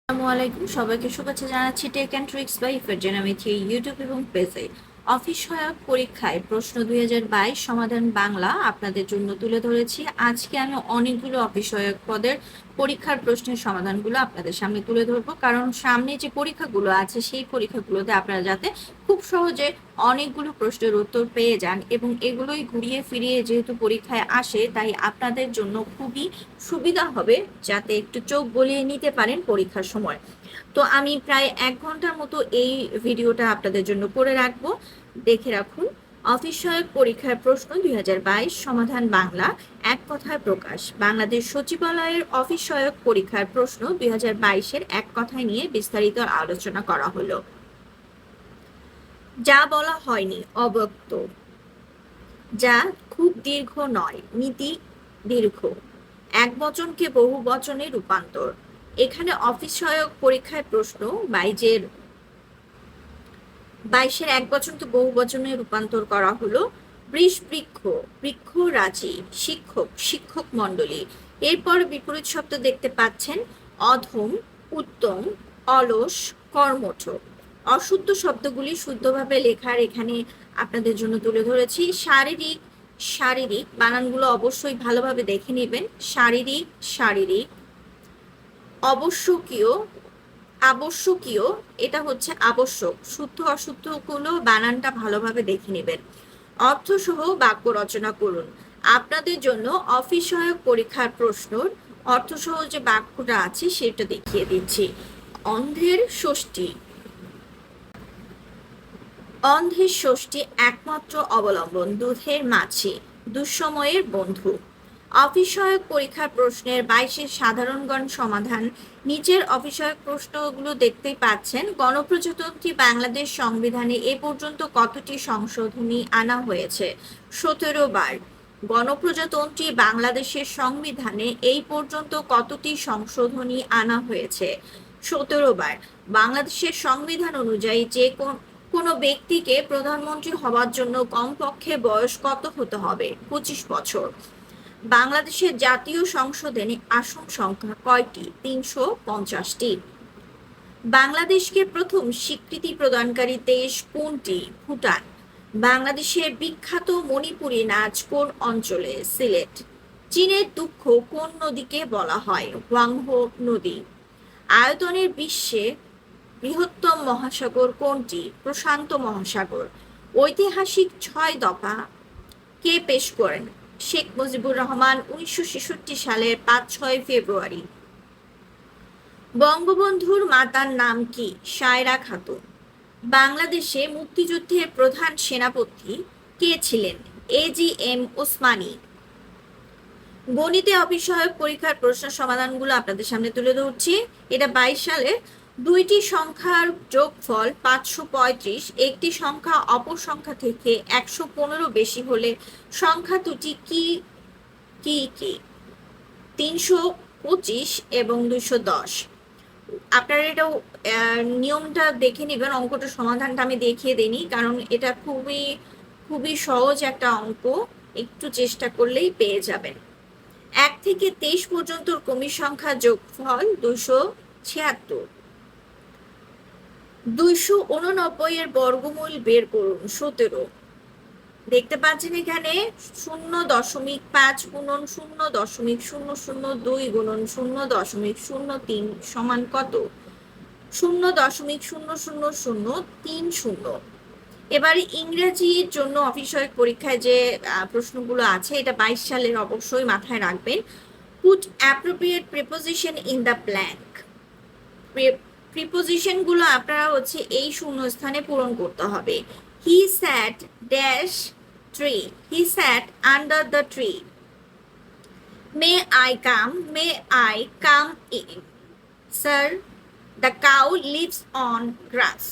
আসসালামু আলাইকুম, সবাইকে শুভেচ্ছা জানাচ্ছি tech and tricks by Farzana Mithi YouTube এবং পেজে। অফিস সহায়ক পরীক্ষায় প্রশ্ন 2022 সমাধান বাংলা আপনাদের জন্য তুলে ধরেছি। আজকে আমি অনেকগুলো অফিস সহায়ক পদের পরীক্ষার প্রশ্নের সমাধানগুলো আপনাদের সামনে তুলে ধরবো, কারণ সামনে যে পরীক্ষাগুলো আছে সেই পরীক্ষাগুলোতে আপনারা যাতে খুব সহজে অনেকগুলো প্রশ্নের উত্তর পেয়ে যান এবং এগুলোই ঘুরিয়ে ফিরিয়ে যেহেতু পরীক্ষায় আসে, তাই আপনাদের জন্য খুবই সুবিধা হবে যাতে একটু চোখ গলিয়ে নিতে পারেন পরীক্ষার সময়। তো আমি প্রায় 1 ঘন্টার মতো এই ভিডিওটা আপনাদের জন্য করে রাখবো, দেখে রাখুন। অফিস সহায়ক পরীক্ষার প্রশ্ন 2022 সমাধান বাংলা, এক কথায় প্রকাশ। বাংলাদেশ সচিবালয়ের অফিস সহায়ক পরীক্ষার প্রশ্ন 2022-এর এক কথায় নিয়ে বিস্তারিত আলোচনা করা হলো। যা বলা হয়নি অব্যক্ত, যা খুব দীর্ঘ নয়, নীতি দীর্ঘ, এক বচনকে বহু বচনে রূপান্তর। এখানে অফিস সহায়ক পরীক্ষায় প্রশ্ন 22-এর এক বচনকে বহু বচনে রূপান্তর করা হলো। বৃষ বৃক্ষ, বৃক্ষ রাজি, শিক্ষক শিক্ষক মণ্ডলী। এরপর বিপরীত শব্দ দেখতে পাচ্ছেন অধম, উত্তম, অলস, কর্মঠ। অশুদ্ধ শব্দগুলি শুদ্ধভাবে লেখার এখানে আপনাদের জন্য তুলে ধরেছি। শারীরিক, শারীরিক বানানগুলো অবশ্যই ভালোভাবে দেখে নেবেন। শারীরিক, শারীরিক। অবশ্যকীয়, আবশ্যকীয়, এটা হচ্ছে আবশ্যক। শুদ্ধ অশুদ্ধগুলো বানানটা ভালোভাবে দেখে নেবেন। অর্থসহ বাক্য রচনা করুন। আপনাদের জন্য অফিস সহায়ক পরীক্ষার প্রশ্নর অর্থসহ যে বাক্যটা আছে সেটা দেখিয়ে দিচ্ছি। অন্ধের ষষ্ঠী, অন্ধের ষষ্ঠী একমাত্র অবলম্বন, দুধের মাছি, দুঃসময়ের বন্ধু। অফিস সহায়ক পরীক্ষার প্রশ্নের 22-এর সাধারণগণ সমাধান। নিচের অফিস সহায়ক প্রশ্নগুলো দেখতেই পাচ্ছেন। গণপ্রজাতন্ত্রী বাংলাদেশ সংবিধানে এ পর্যন্ত কতটি সংশোধনী আনা হয়েছে? 17 বার। গণপ্রজাতন্ত্রী বাংলাদেশের সংবিধানে এই পর্যন্ত কতটি সংশোধনী আনা হয়েছে? 17 বার। বাংলাদেশের সংবিধান অনুযায়ী যে কোনো ব্যক্তিকে প্রধানমন্ত্রী হওয়ার জন্য কমপক্ষে বয়স কত হতে হবে? 25 বছর। বাংলাদেশের জাতীয় সংসদে আসন সংখ্যা কয়টি? 350টি। বাংলাদেশকে প্রথম স্বীকৃতি প্রদানকারী দেশ কোনটি? ভুটান। বাংলাদেশের বিখ্যাত মণিপুরী নাচ কোন অঞ্চলে? সিলেট। চীনের দুঃখ কোন নদীকে বলা হয়? হোয়াংহো নদী। আয়তনের বিশ্বে বৃহত্তম মহাসাগর কোনটি? প্রশান্ত মহাসাগর। ঐতিহাসিক 6 দফা কে পেশ করেন? শেখ মুজিবুর রহমান 1966 সালের 5-6 ফেব্রুয়ারি। বঙ্গবন্ধুর মাতার নাম কি? সায়রা খাতুন। বাংলাদেশে মুক্তিযুদ্ধের প্রধান সেনাপতি কে ছিলেন? AGM ওসমানী। গণিতে অফিস সহায়ক পরীক্ষার প্রশ্ন সমাধানগুলো আপনাদের সামনে তুলে ধরছি। এটা 22 সালে। দুইটি সংখ্যার যোগফল 535, একটি সংখ্যা অপর সংখ্যা থেকে 115 বেশি হলে সংখ্যা দুটি কি কি কি? 325 এবং 210। আপনারা এটাও নিয়মটা দেখে নেবেন। অঙ্কটা সমাধানটা আমি দেখিয়ে দিইনি, কারণ এটা খুবই খুবই সহজ একটা অঙ্ক, একটু চেষ্টা করলেই পেয়ে যাবেন। 1 থেকে 23 পর্যন্ত ক্রমিক সংখ্যা যোগফল 276। 289 এর বর্গমূল বের করুন। 17। দেখতে পাচ্ছেন এখানে 0.5 গুণন 0.002 গুণন 0.03 সমান কত? 0.00030। এবারে ইংরেজির জন্য অফিস সহায়ক পরীক্ষায় যে প্রশ্নগুলো আছে, এটা 22 সালের, অবশ্যই মাথায় রাখবেন। Put appropriate preposition in the blank. Preposition গুলো আপনারা হচ্ছে এই শূন্যস্থানে পূরণ করতে হবে। He sat dash tree, he sat under the tree. May I come, may I come in. Sir, the cow lives on grass.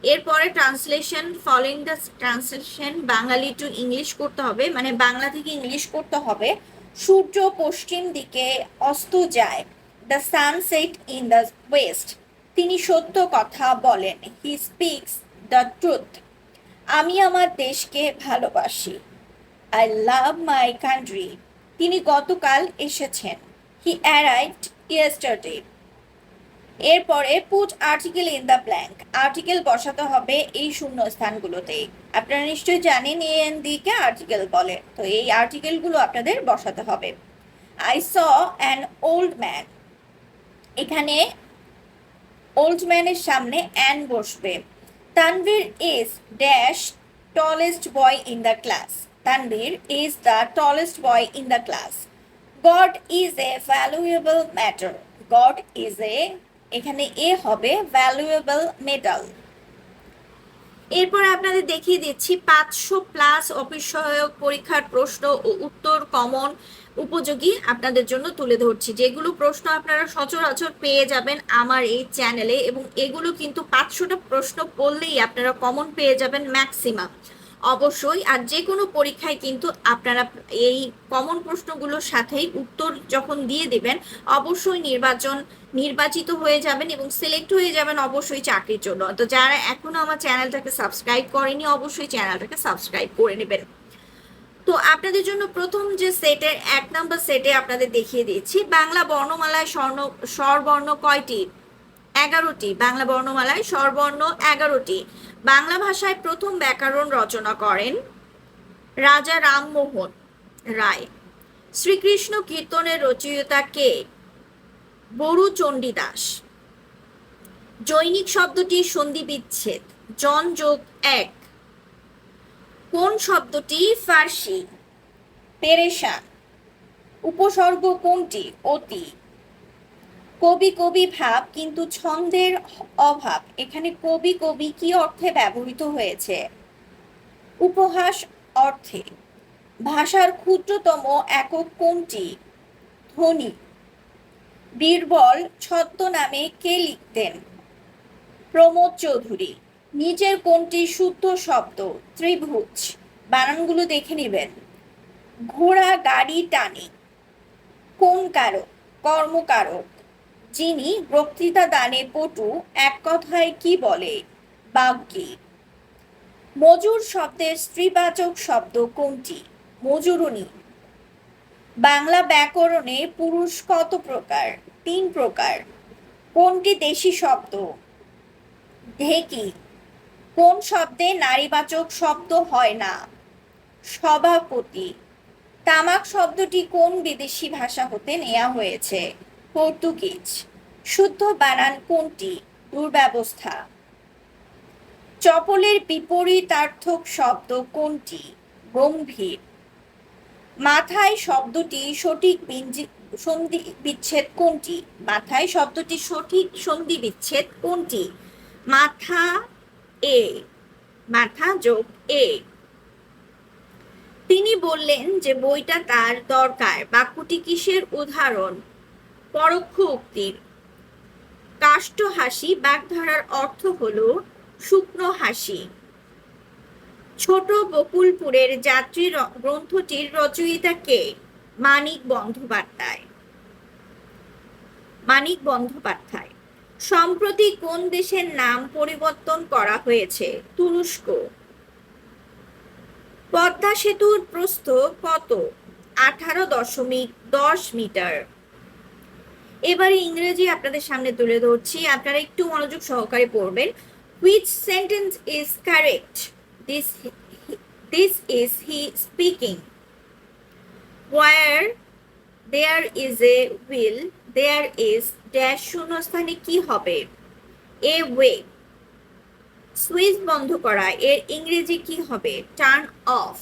এরপরে translation, following the translation Bangali to English করতে হবে, মানে বাংলা থেকে ইংলিশ করতে হবে। সূর্য পশ্চিম দিকে অস্ত যায়। The sunset in the west. তিনি সত্য কথা বলেন। He speaks the truth. আমি আমার দেশকে ভালোবাসি। I love my country. তিনি গতকাল এসেছেন। He arrived yesterday. এরপরে put article in the blank, article বসাতে হবে এই শূন্য স্থানগুলোতে। আপনারা নিশ্চয়ই জানেন এ এন দিকে আর্টিকেল বলে, তো এই আর্টিকেলগুলো আপনাদের বসাতে হবে। I saw an old man, এখানে ওল্ড ম্যানের সামনে অ্যান বসবে। Tanvir is dash tallest boy in the class, Tanvir is the tallest boy in the class. God is a valuable matter, god is a, এখানে এ হবে ভ্যালুয়েবল মেটাল। এরপর আপনাদের দেখিয়ে দিচ্ছি 500+ অফিস সহায়ক পরীক্ষার প্রশ্ন ও উত্তর কমন উপযোগী আপনাদের জন্য তুলে ধরছি, যেগুলো প্রশ্ন আপনারা সচরাচর পেয়ে যাবেন আমার এই চ্যানেলে, এবং এগুলো কিন্তু 500টা প্রশ্ন পড়লেই আপনারা কমন পেয়ে যাবেন ম্যাক্সিমাম অবশ্যই। আর যে কোনো পরীক্ষায় কিন্তু আপনারা এই কমন প্রশ্নগুলোর সাথেই উত্তর যখন দিয়ে দিবেন অবশ্যই নির্বাচিত হয়ে যাবেন এবং সিলেক্ট হয়ে যাবেন অবশ্যই চাকরির জন্য। তো যারা এখনো আমার চ্যানেলটাকে সাবস্ক্রাইব করেনি অবশ্যই চ্যানেলটাকে সাবস্ক্রাইব করে নেবেন। তো আপনাদের জন্য প্রথম যে সেটের 1 নম্বর সেটে আপনাদের দেখিয়ে দিচ্ছি, বাংলা বর্ণমালায় স্বরবর্ণ কয়টি? 11টি। বাংলা বর্ণমালায় স্বরবর্ণ 11টি। বাংলা ভাষায় প্রথম ব্যাকরণ রচনা করেন রাজা রামমোহন রায়। শ্রীকৃষ্ণ কীর্তনের রচয়িতা কে? বরু চণ্ডীদাস। জৈনিক শব্দটি সন্ধি বিচ্ছেদ, জন যোগ এক। কোন শব্দটি ফার্সি? পেরেশান। উপসর্গ কোনটি? অতি। কবি কবি ভাব কিন্তু ছন্দের অভাব, এখানে কবি কবি কি অর্থে ব্যবহৃত হয়েছে? উপহাস অর্থে। ভাষার ক্ষুদ্রতম একক কোনটি? ধ্বনি। বীরবল ছদ্মনামে কে লিখতেন? প্রমোদ চৌধুরী। নিচের কোনটি শুদ্ধ শব্দ? ত্রিভুজ। বানানগুলো দেখে নেবেন। ঘোড়া গাড়ি টানে, কোন কারক? কর্মকারক। যিনি বক্তৃতা দানে পটু এক কথায় কি বলে? বাগ্মী। মজুর শব্দের স্ত্রীবাচক শব্দ কোনটি? মজুরনী। বাংলা ব্যাকরণে পুরুষ কত প্রকার? 3 প্রকার। কোনটি দেশি শব্দ? ঢেকি। কোন শব্দে নারীবাচক শব্দ হয় না? সভাপতি। তামাক শব্দটি কোন বিদেশি ভাষা হতে নেওয়া হয়েছে? পর্তুগিজ। শুদ্ধ বানান কোনটি? দুর্ব্যবস্থা। চপলের বিপরীতার্থক শব্দ কোনটি? গম্ভীর। মাথায় শব্দটি সঠিক সন্ধি বিচ্ছেদ কোনটি? মাথায় শব্দটি সঠিক সন্ধি বিচ্ছেদ কোনটি? মাথা এ, মাথা যোগ এ। তিনি বললেন যে বইটা তার দরকার, বাক্যটি কিসের উদাহরণ? পরোক্ষ উক্তির। কাষ্ঠ হাসি বাগধারার অর্থ হলো শুকনো হাসি। ছোট বকুলপুরের যাত্রী গ্রন্থটির রচয়িতা কে? মানিক বন্দ্যোপাধ্যায়। মানিক বন্দ্যোপাধ্যায়। সম্প্রতি কোন দেশের নাম পরিবর্তন করা হয়েছে? তুরস্ক। পদ্মা সেতুর প্রস্থ কত? 18.10 মিটার। এবারে ইংরেজি আপনাদের সামনে তুলে ধরছি, আপনারা একটু মনোযোগ সহকারে পড়বেন। Which sentence is correct? This is he speaking. Where there is a will, there is dash শূন্যস্থানে কি হবে? A way. সুইচ বন্ধ করা এর ইংরেজি কি হবে? Turn off.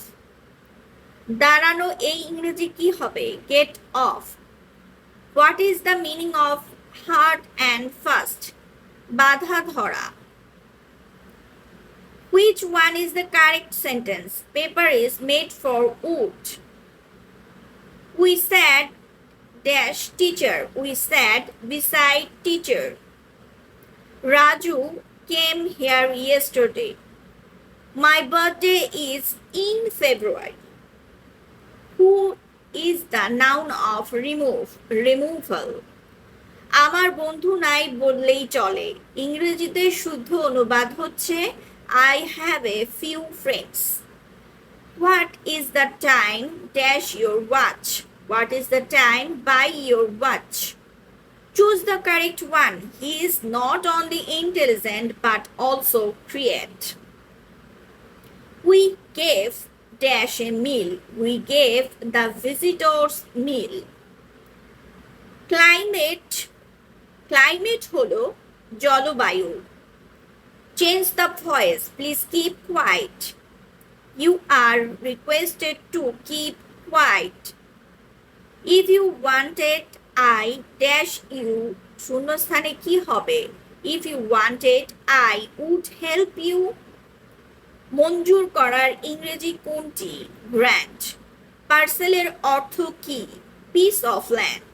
দাঁড়ানো এই ইংরেজি কি হবে? Get off. What is the meaning of hard and fast? বাধা ধরা। Which one is the correct sentence? Paper is made for wood. We sat dash teacher, we sat beside teacher. Raju came here yesterday. My birthday is in February. Who is the noun of removal? আমার বন্ধু নাই বললেই চলে, ইংরেজিতে শুদ্ধ অনুবাদ হচ্ছে I have a few friends. What is the time dash your watch? What is the time by your watch? Choose the correct one. He is not only intelligent but also creative. We gave dash a meal. We gave the visitors meal. Climate হলো জলবায়ু. Change the voice. Please keep quiet. You are requested to keep quiet. If you wanted I dash you শূন্যস্থানে কি হবে? If you wanted I would help you. মঞ্জুর করার ইংরেজি কোনটি? Grant. পার্সেলের অর্থ কি? Piece of land.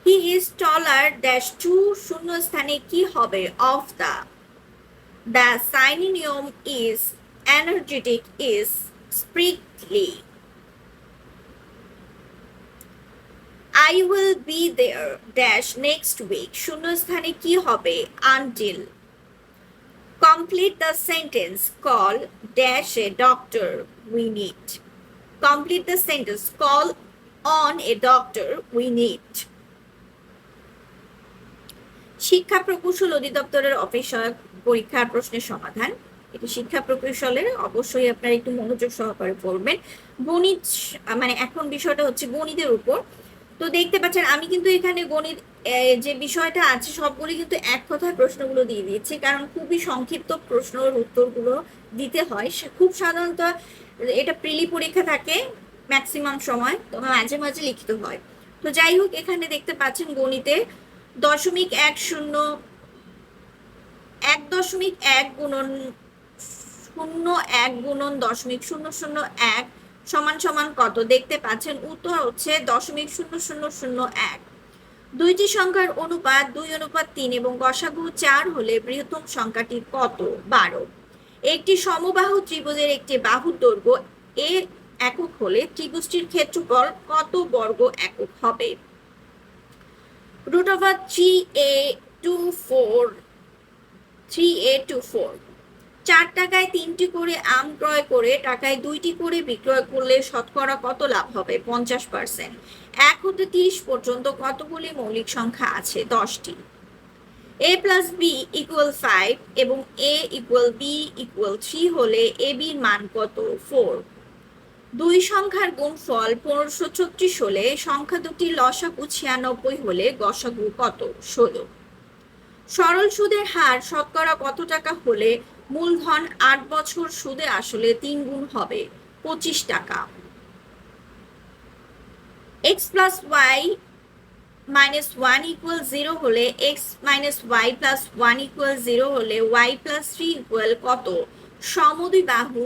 He is taller dash to শূন্যস্থানে কি হবে? Of the. The synonym is energetic is sprightly. I will be there dash next week শূন্যস্থানে কি হবে? Until. Complete the sentence. Call dash a doctor we need. Complete the sentence. Call on a doctor we need. শিক্ষা প্রকৌশল অধিদপ্তরের official পরীক্ষার প্রশ্নের সমাধান. এটি শিক্ষা প্রকৌশলের, অবশ্যই আপনারা একটু মনোযোগ সহকারে পড়বেন. গণিত মানে এখন বিষয়টা হচ্ছে গণিতের উপর. তো দেখতে পাচ্ছেন আমি কিন্তু এখানে গণিত যে বিষয়টা আছে সবগুলি কিন্তু এক কথায় প্রশ্নগুলো দিয়ে দিয়েছি, কারণ খুবই সংক্ষিপ্ত প্রশ্নের উত্তরগুলো দিতে হয়. খুব সাধারণত এটা প্রিলি পরীক্ষা থাকে ম্যাক্সিমাম সময়, তো মাঝে মাঝে লিখিত হয়. তো যাই হোক, এখানে দেখতে পাচ্ছেন গণিতে 1.1 গুণন 0.1 গুণন 0.001 সমান সমান কত? দেখতে পাচ্ছেন উত্তর হচ্ছে 0.0001. দুইটি সংখ্যার অনুপাত 2:3 এবং গসাগু 4 হলে বৃহত্তম সংখ্যাটি কত? 12. একটি সমবাহু ত্রিভুজের একটি বাহুর দৈর্ঘ্য এ একক হলে ত্রিভুজটির ক্ষেত্রফল কত বর্গ একক হবে? √3a24 4 টাকায় 3টি করে আম ক্রয় করে টাকায় 2টি করে বিক্রয় করলে শতকরা কত লাভ হবে? 50%. 1 হতে 30 পর্যন্ত কতগুলি মৌলিক সংখ্যা আছে? 10টি. a plus b equal 5 এবং a equal b equal 3 হলে ab এর মান কত? 4. দুই সংখ্যার গুণফল 1536 হলে সংখ্যা দুটির লসাগু 96 হলে গসাগু কত? 16. সরল সুদের হার শতকরা কত টাকা হলে মূলধন 8 বছর সুদে আসলে 3 গুণ হবে? 25 টাকা. x plus y minus 1 equal 0 হলে x minus y plus 1 equal 0 হলে y plus 3 equal কত? সমদ্বিবাহু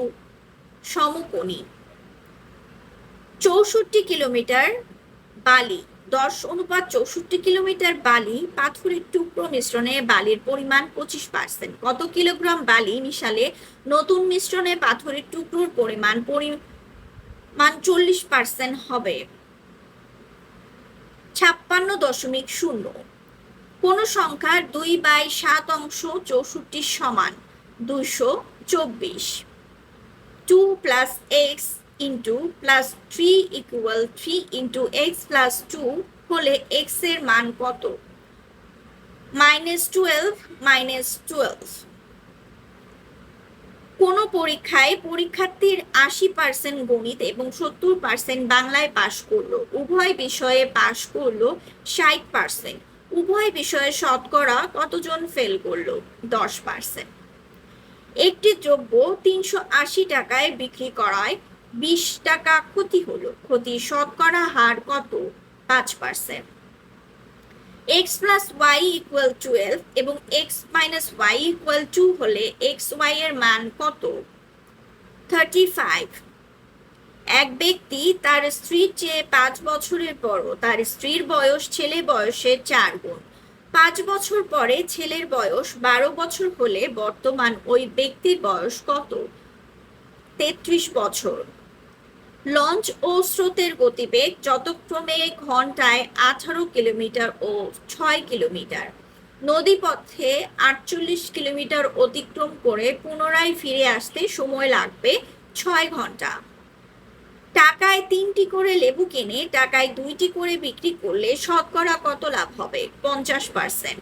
সমকোণী. 64 কিলোমিটার বালি 10:64 কিলোমিটার বালি পাথরের টুকরো মিশ্রণে বালির পরিমাণ 25%. কত কিলোগ্রাম বালি মিশালে নতুন মিশ্রণে পাথরের টুকরোর পরিমাণ 40% হবে? 56.0. কোন সংখ্যার 2/7 অংশ 64 সমান 224. 2 plus x into plus 3 equal 3 into x plus 2 হলে x এর মান কত? -12. কোন পরীক্ষায় পরীক্ষার্থীর 80% গণিত এবং 70% বাংলায় পাশ করলো, উভয় বিষয়ে পাশ করলো 60%, উভয় বিষয়ে শতকরা কতজন ফেল করলো? 10%. একটি দ্রব্য 380 টাকায় বিক্রি করায় 20 টাকা ক্ষতি হলো, ক্ষতির শতকরা হার কত? 5%. x plus y equal 12 এবং x minus y equal 2 হলে xy এর মান কত? 35. এক ব্যক্তি তার স্ত্রীর চেয়ে 5 বছরের বড়, তার স্ত্রীর বয়স ছেলে বয়সের 4 গুণ. 5 বছর পরে ছেলের বয়স 12 বছর হলে বর্তমান ওই ব্যক্তির বয়স কত? 33 বছর. লঞ্চ ও স্রোতের গতিবেগ যথাক্রমে ঘন্টায় 18 কিলোমিটার ও 6 কিলোমিটার. নদীপথে 48 কিলোমিটার অতিক্রম করে পুনরায় ফিরে আসতে সময় লাগবে 6 ঘন্টা. টাকায় 3টি করে লেবু কিনে টাকায় 2টি করে বিক্রি করলে শতকরা কত লাভ হবে? 50%।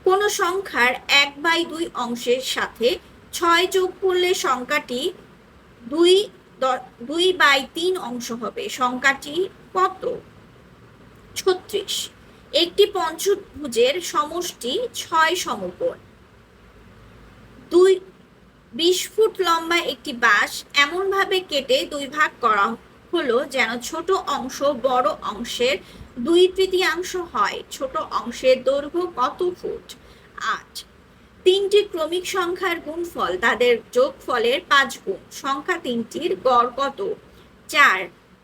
কোন সংখ্যার 1/2 অংশের সাথে 6 যোগ করলে সংখ্যাটি 2/3 অংশ হবে। সংখ্যাটি কত? 36। একটি পঞ্চভুজের সমষ্টি 6 সমকোণ। 20 ফুট লম্বা একটি বাঁশ এমনভাবে কেটে 2 ভাগ করা হলো যেন ছোট অংশ বড় অংশের 2/3 হয়। ছোট অংশের দৈর্ঘ্য কত ফুট? 8। 3টি ক্রমিক সংখ্যার গুণফল তাদের যোগফলের 5 গুণ। সংখ্যা 3টির গড় কত? 4।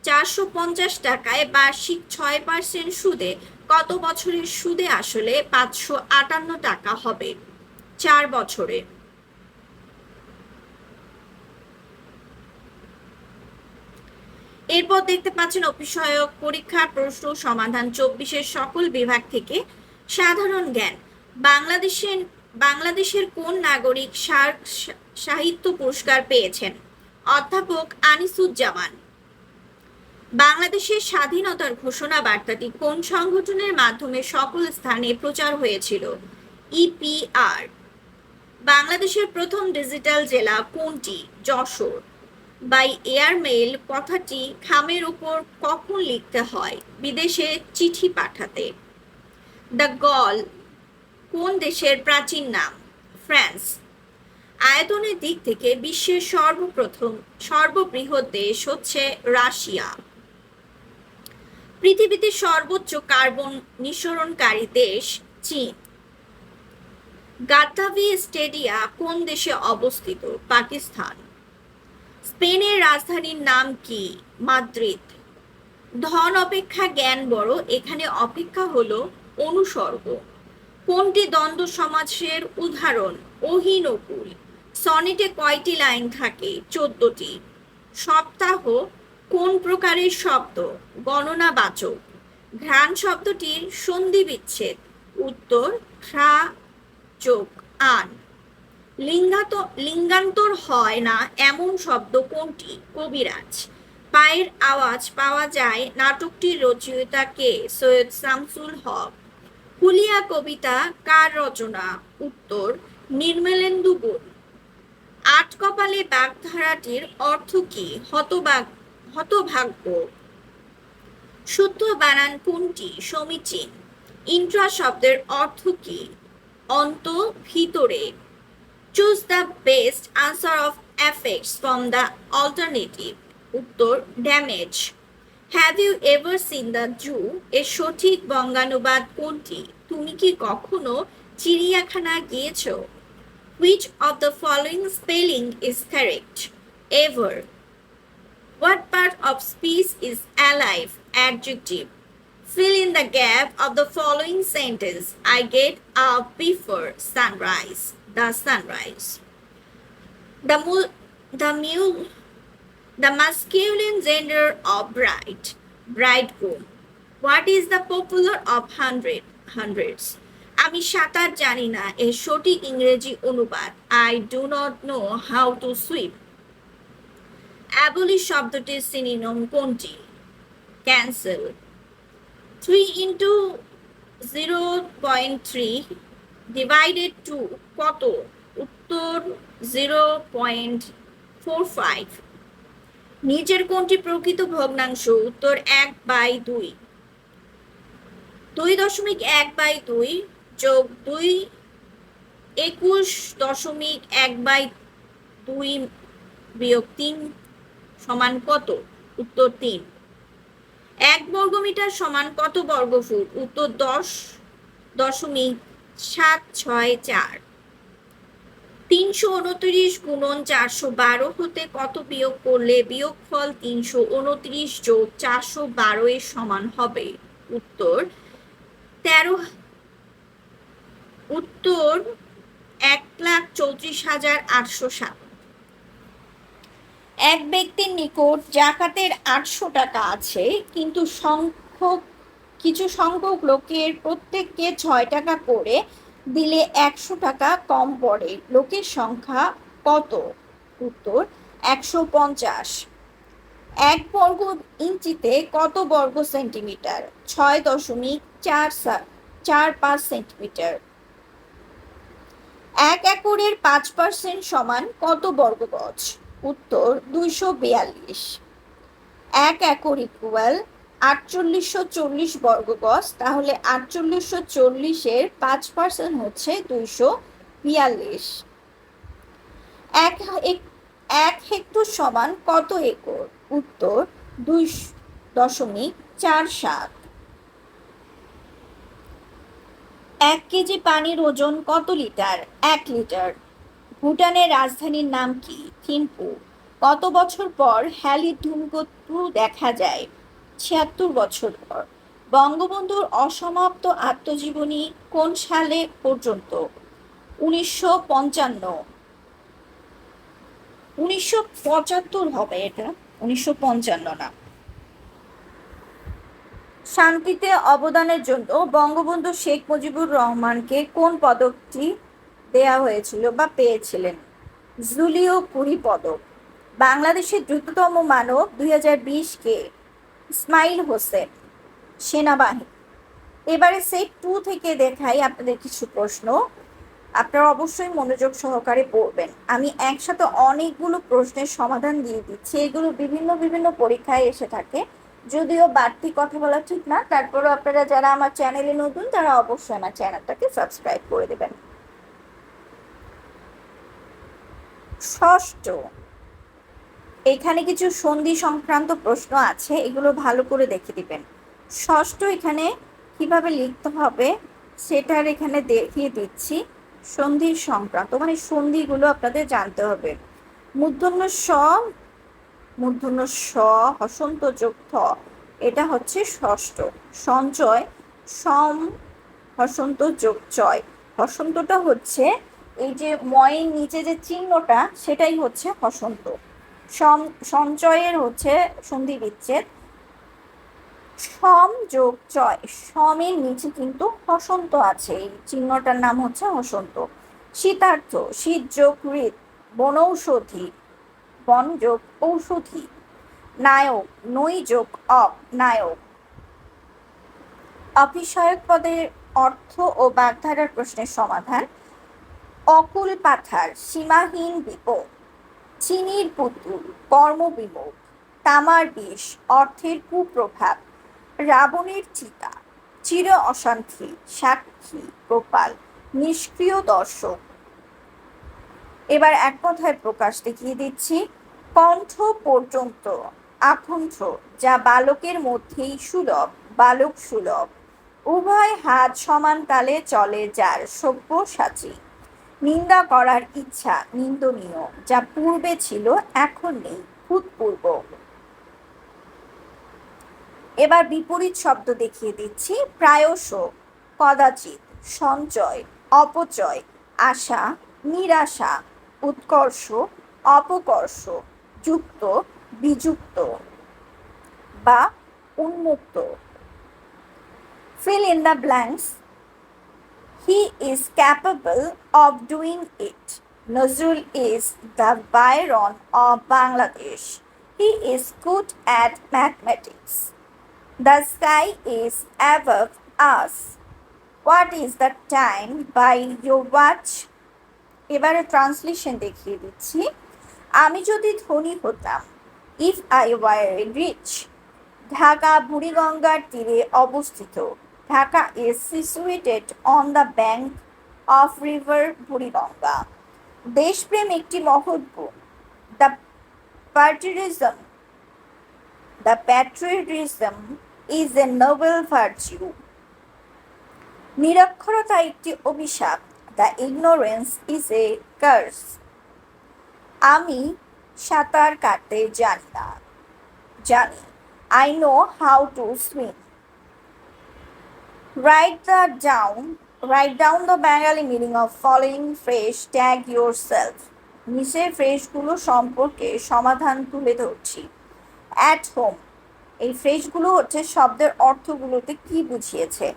450 টাকায় বার্ষিক 6% সুদে কত বছরের সুদে আসলে 558 টাকা হবে? 4 বছরে। এরপর দেখতে পাচ্ছেন অফিসসহায়ক পরীক্ষার প্রশ্ন সমাধান 24-এর সকল বিভাগ থেকে সাধারণ জ্ঞান। বাংলাদেশের কোন নাগরিক সাহিত্য পুরস্কার পেয়েছেন? অধ্যাপক আনিসুজ্জামান। বাংলাদেশের স্বাধীনতার ঘোষণা বার্তাটি কোন সংগঠনের মাধ্যমে সকল স্থানে প্রচার হয়েছিল? ইপিআর। বাংলাদেশের প্রথম ডিজিটাল জেলা কোনটি? যশোর। বাই এয়ারমেইল কথাটি খামের উপর কখন লিখতে হয়? বিদেশে চিঠি পাঠাতে। দ্য গল কোন দেশের প্রাচীন নাম? ফ্রান্স। আয়তনের দিক থেকে বিশ্বের সর্ববৃহৎ দেশ হচ্ছে রাশিয়া। পৃথিবীতে সর্বোচ্চ কার্বন নিঃসরণকারী দেশ চীন। গাদ্দাফি স্টেডিয়াম কোন দেশে অবস্থিত? পাকিস্তান। স্পেনের রাজধানীর নাম কি? মাদ্রিদ। ধন অপেক্ষা জ্ঞান বড়, এখানে অপেক্ষা হলো অনুসর্গ। কোনটি দ্বন্দ্ব সমাসের উদাহরণ? অহিনকুল। সনেটে কয়টি লাইন থাকে? 14টি। সপ্তাহ কোন প্রকারের শব্দ? গণনাবাচক। ঘ্রাণ শব্দটির সন্ধি বিচ্ছেদ? উত্তর ঘ্রা যোগ আন। লিঙ্গান্তর হয় না এমন শব্দ কোনটি? কবিরাজ। পায়ের আওয়াজ পাওয়া যায় নাটকটির রচয়িতা কে? সৈয়দ শামসুল হক। হুলিয়া কবিতা কার রচনা? উত্তর নির্মলেন্দু গুণ। 8 কপালে বাগধারাটির অর্থ কি? হতভাগ্য। শুদ্ধ বানান কোনটি? সমীচীন। ইন্ট্রা শব্দের অর্থ কি? অন্ত, ভিতরে। Choose the best answer of effects from the alternative. উত্তর damage. Have you ever seen the zoo এর সঠিক বঙ্গানুবাদ কোনটি? তুমি কি কখনো চিড়িয়াখানা গিয়েছো? Which of the following spelling is correct? Ever. What part of speech is alive? Adjective. Fill in the gap of the following sentence. I get up before sunrise. The sunrise. The masculine gender of bride. Bridegroom. What is the popular of hundreds? আমি সাঁতার জানি না এর সঠিক ইংরেজি অনুবাদ। I do not know how to swim. Abolish শব্দটির synonym কোনটি? ক্যান্সেল। 3 into 0.3 divided to কত? উত্তর 0.45। নিচের কোনটি প্রকৃত ভগ্নাংশ? উত্তর 1/2। 2.1/2 যোগ 21.1/2 বিয়োগ 3 সমান কত? উত্তর 3। 1 বর্গমিটার সমান কত বর্গফুট? উত্তর 10.764। 329 গুণন 412 হতে কত বিয়োগ করলে বিয়োগফল 329 যোগ 412 এর সমান হবে? উত্তর 1,34,807। এক ব্যক্তির নিকট জাকাতের 800 টাকা আছে, কিন্তু কিছু সংখ্যক লোকের প্রত্যেককে 6 টাকা করে দিলে 100 টাকা কম পড়ে। লোকের সংখ্যা কত? উত্তর 150। 1 বর্গ ইঞ্চিতে কত বর্গ সেন্টিমিটার? 6.45 সেন্টিমিটার। 1 একরের 5% সমান কত বর্গ গজ? উত্তর 242। 1 একর ইকুয়াল 4840 বর্গ গজ। তাহলে 4840-এর 5% হচ্ছে 242। এক এক- 1 হেক্টর সমান কত একর? উত্তর 2.47। 1 কেজি পানির ওজন কত লিটার? 1 লিটার। ভুটানের রাজধানীর নাম কি? থিম্পু। কত বছর পর হ্যালির ধূমকেতু দেখা যায়? 76 বছর পর। বঙ্গবন্ধুর অসমাপ্ত আত্মজীবনী কোন সালে পর্যন্ত? 1955। 1975 হবে এটা, 1955 না। শান্তিতে অবদানের জন্য বঙ্গবন্ধু শেখ মুজিবুর রহমানকে কোন পদকটি দেয়া হয়েছিল বা পেয়েছিলেন? জুলিও কুরি পদক। বাংলাদেশের দ্রুততম মানব 2020 কে? ইসমাইল হোসেন। সেনাবাহিনী। এবারে সেট 2 থেকে দেখাই আপনাদের কিছু প্রশ্ন, আপনারা অবশ্যই মনোযোগ সহকারে পড়বেন। আমি একসাথে অনেকগুলো প্রশ্নের সমাধান দিয়ে দিচ্ছি, এগুলো বিভিন্ন বিভিন্ন পরীক্ষায় এসে থাকে। যদিও বাড়তি কথা বলা ঠিক না, তারপরেও আপনারা যারা আমার চ্যানেলে নতুন তারা অবশ্যই আমার চ্যানেলটাকে সাবস্ক্রাইব করে দেবেন। ষষ্ঠ, এখানে কিছু সন্ধি সংক্রান্ত প্রশ্ন আছে, এগুলো ভালো করে দেখে দিবেন। ষষ্ঠ এখানে কিভাবে লিখতে হবে সেটার এখানে দেখিয়ে দিচ্ছি। সন্ধি সংক্রান্ত মানে সন্ধিগুলো আপনাদের জানতে হবে। মূর্ধন্য স, মূর্ধন্য স, হসন্ত যোগ থ, এটা হচ্ছে ষষ্ঠ। সঞ্চয়, সম হসন্ত যোগ চয়। হসন্তটা হচ্ছে এই যে ময়ের নিচে যে চিহ্নটা, সেটাই হচ্ছে হসন্ত। সঞ্চয়ের হচ্ছে সন্ধি বিচ্ছেদ। সম যোগ চয়, সমের নিচে কিন্তু হসন্ত আছে, এই চিহ্নটার নাম হচ্ছে হসন্ত। শীতার্থ, শীত যোগ ঋত, বনৌষধি, বন যোগ ঔষধি। নায়ক, নই যোগ অপ, নায়ক। অভিষয়ক পদের অর্থ ও বাগধারার প্রশ্নের সমাধান। অকুল পাথার, সীমাহীন বিপদ। চিনির পুতুল, কর্মবিমুখ। তামার বিষ, অর্থের কুপ্রভাব। রাবণের চিতা, চির অশান্তি। সাক্ষী, গোপাল। নিষ্ক্রিয় দর্শক। এবার এক কথায় প্রকাশ দেখিয়ে দিচ্ছি। কণ্ঠ পর্যন্ত, আকুণ্ঠ, যা বালকের মধ্যেই সুলভ, বালক সুলভ। উভয় হাত সমান তালে চলে যার, সব্যসাচী। নিন্দা করার ইচ্ছা, নিন্দনীয়, যা পূর্বে ছিল এখন নেই, ভূতপূর্ব। এবার বিপরীত শব্দ দেখিয়ে দিচ্ছি। প্রায়শ, কদাচিৎ। সঞ্চয়, অপচয়। আশা, নিরাশা। উৎকর্ষ, অপকর্ষ। যুক্ত, বিযুক্ত বা উন্মুক্ত। Fill in the blanks. He is capable of doing it. Nazrul is the Byron of Bangladesh. He is good at mathematics. The sky is above us. What is the time by your watch? এবারে translation দেখিয়ে দিচ্ছি। আমি যদি ধনী হতাম, if I were rich. Dhaka বুড়িগঙ্গার তীরে অবস্থিত। Dhaka is situated on the bank of river Buriganga. দেশপ্রেম একটি মহৎ গুণ। The patriotism, the patriotism is a noble virtue. নিরক্ষরতা একটি অভিশাপ। The ignorance is a curse. আমি সাঁতার কাটতে জানি না, জানি। I know how to swim. Write down the Bengali meaning of following phrase. Tag yourself. নিচের ফ্রেজগুলো সম্পর্কে সমাধান তুলে ধরছি। At home, এই ফ্রেজগুলো হচ্ছে শব্দের অর্থগুলোতে কি বুঝিয়েছে।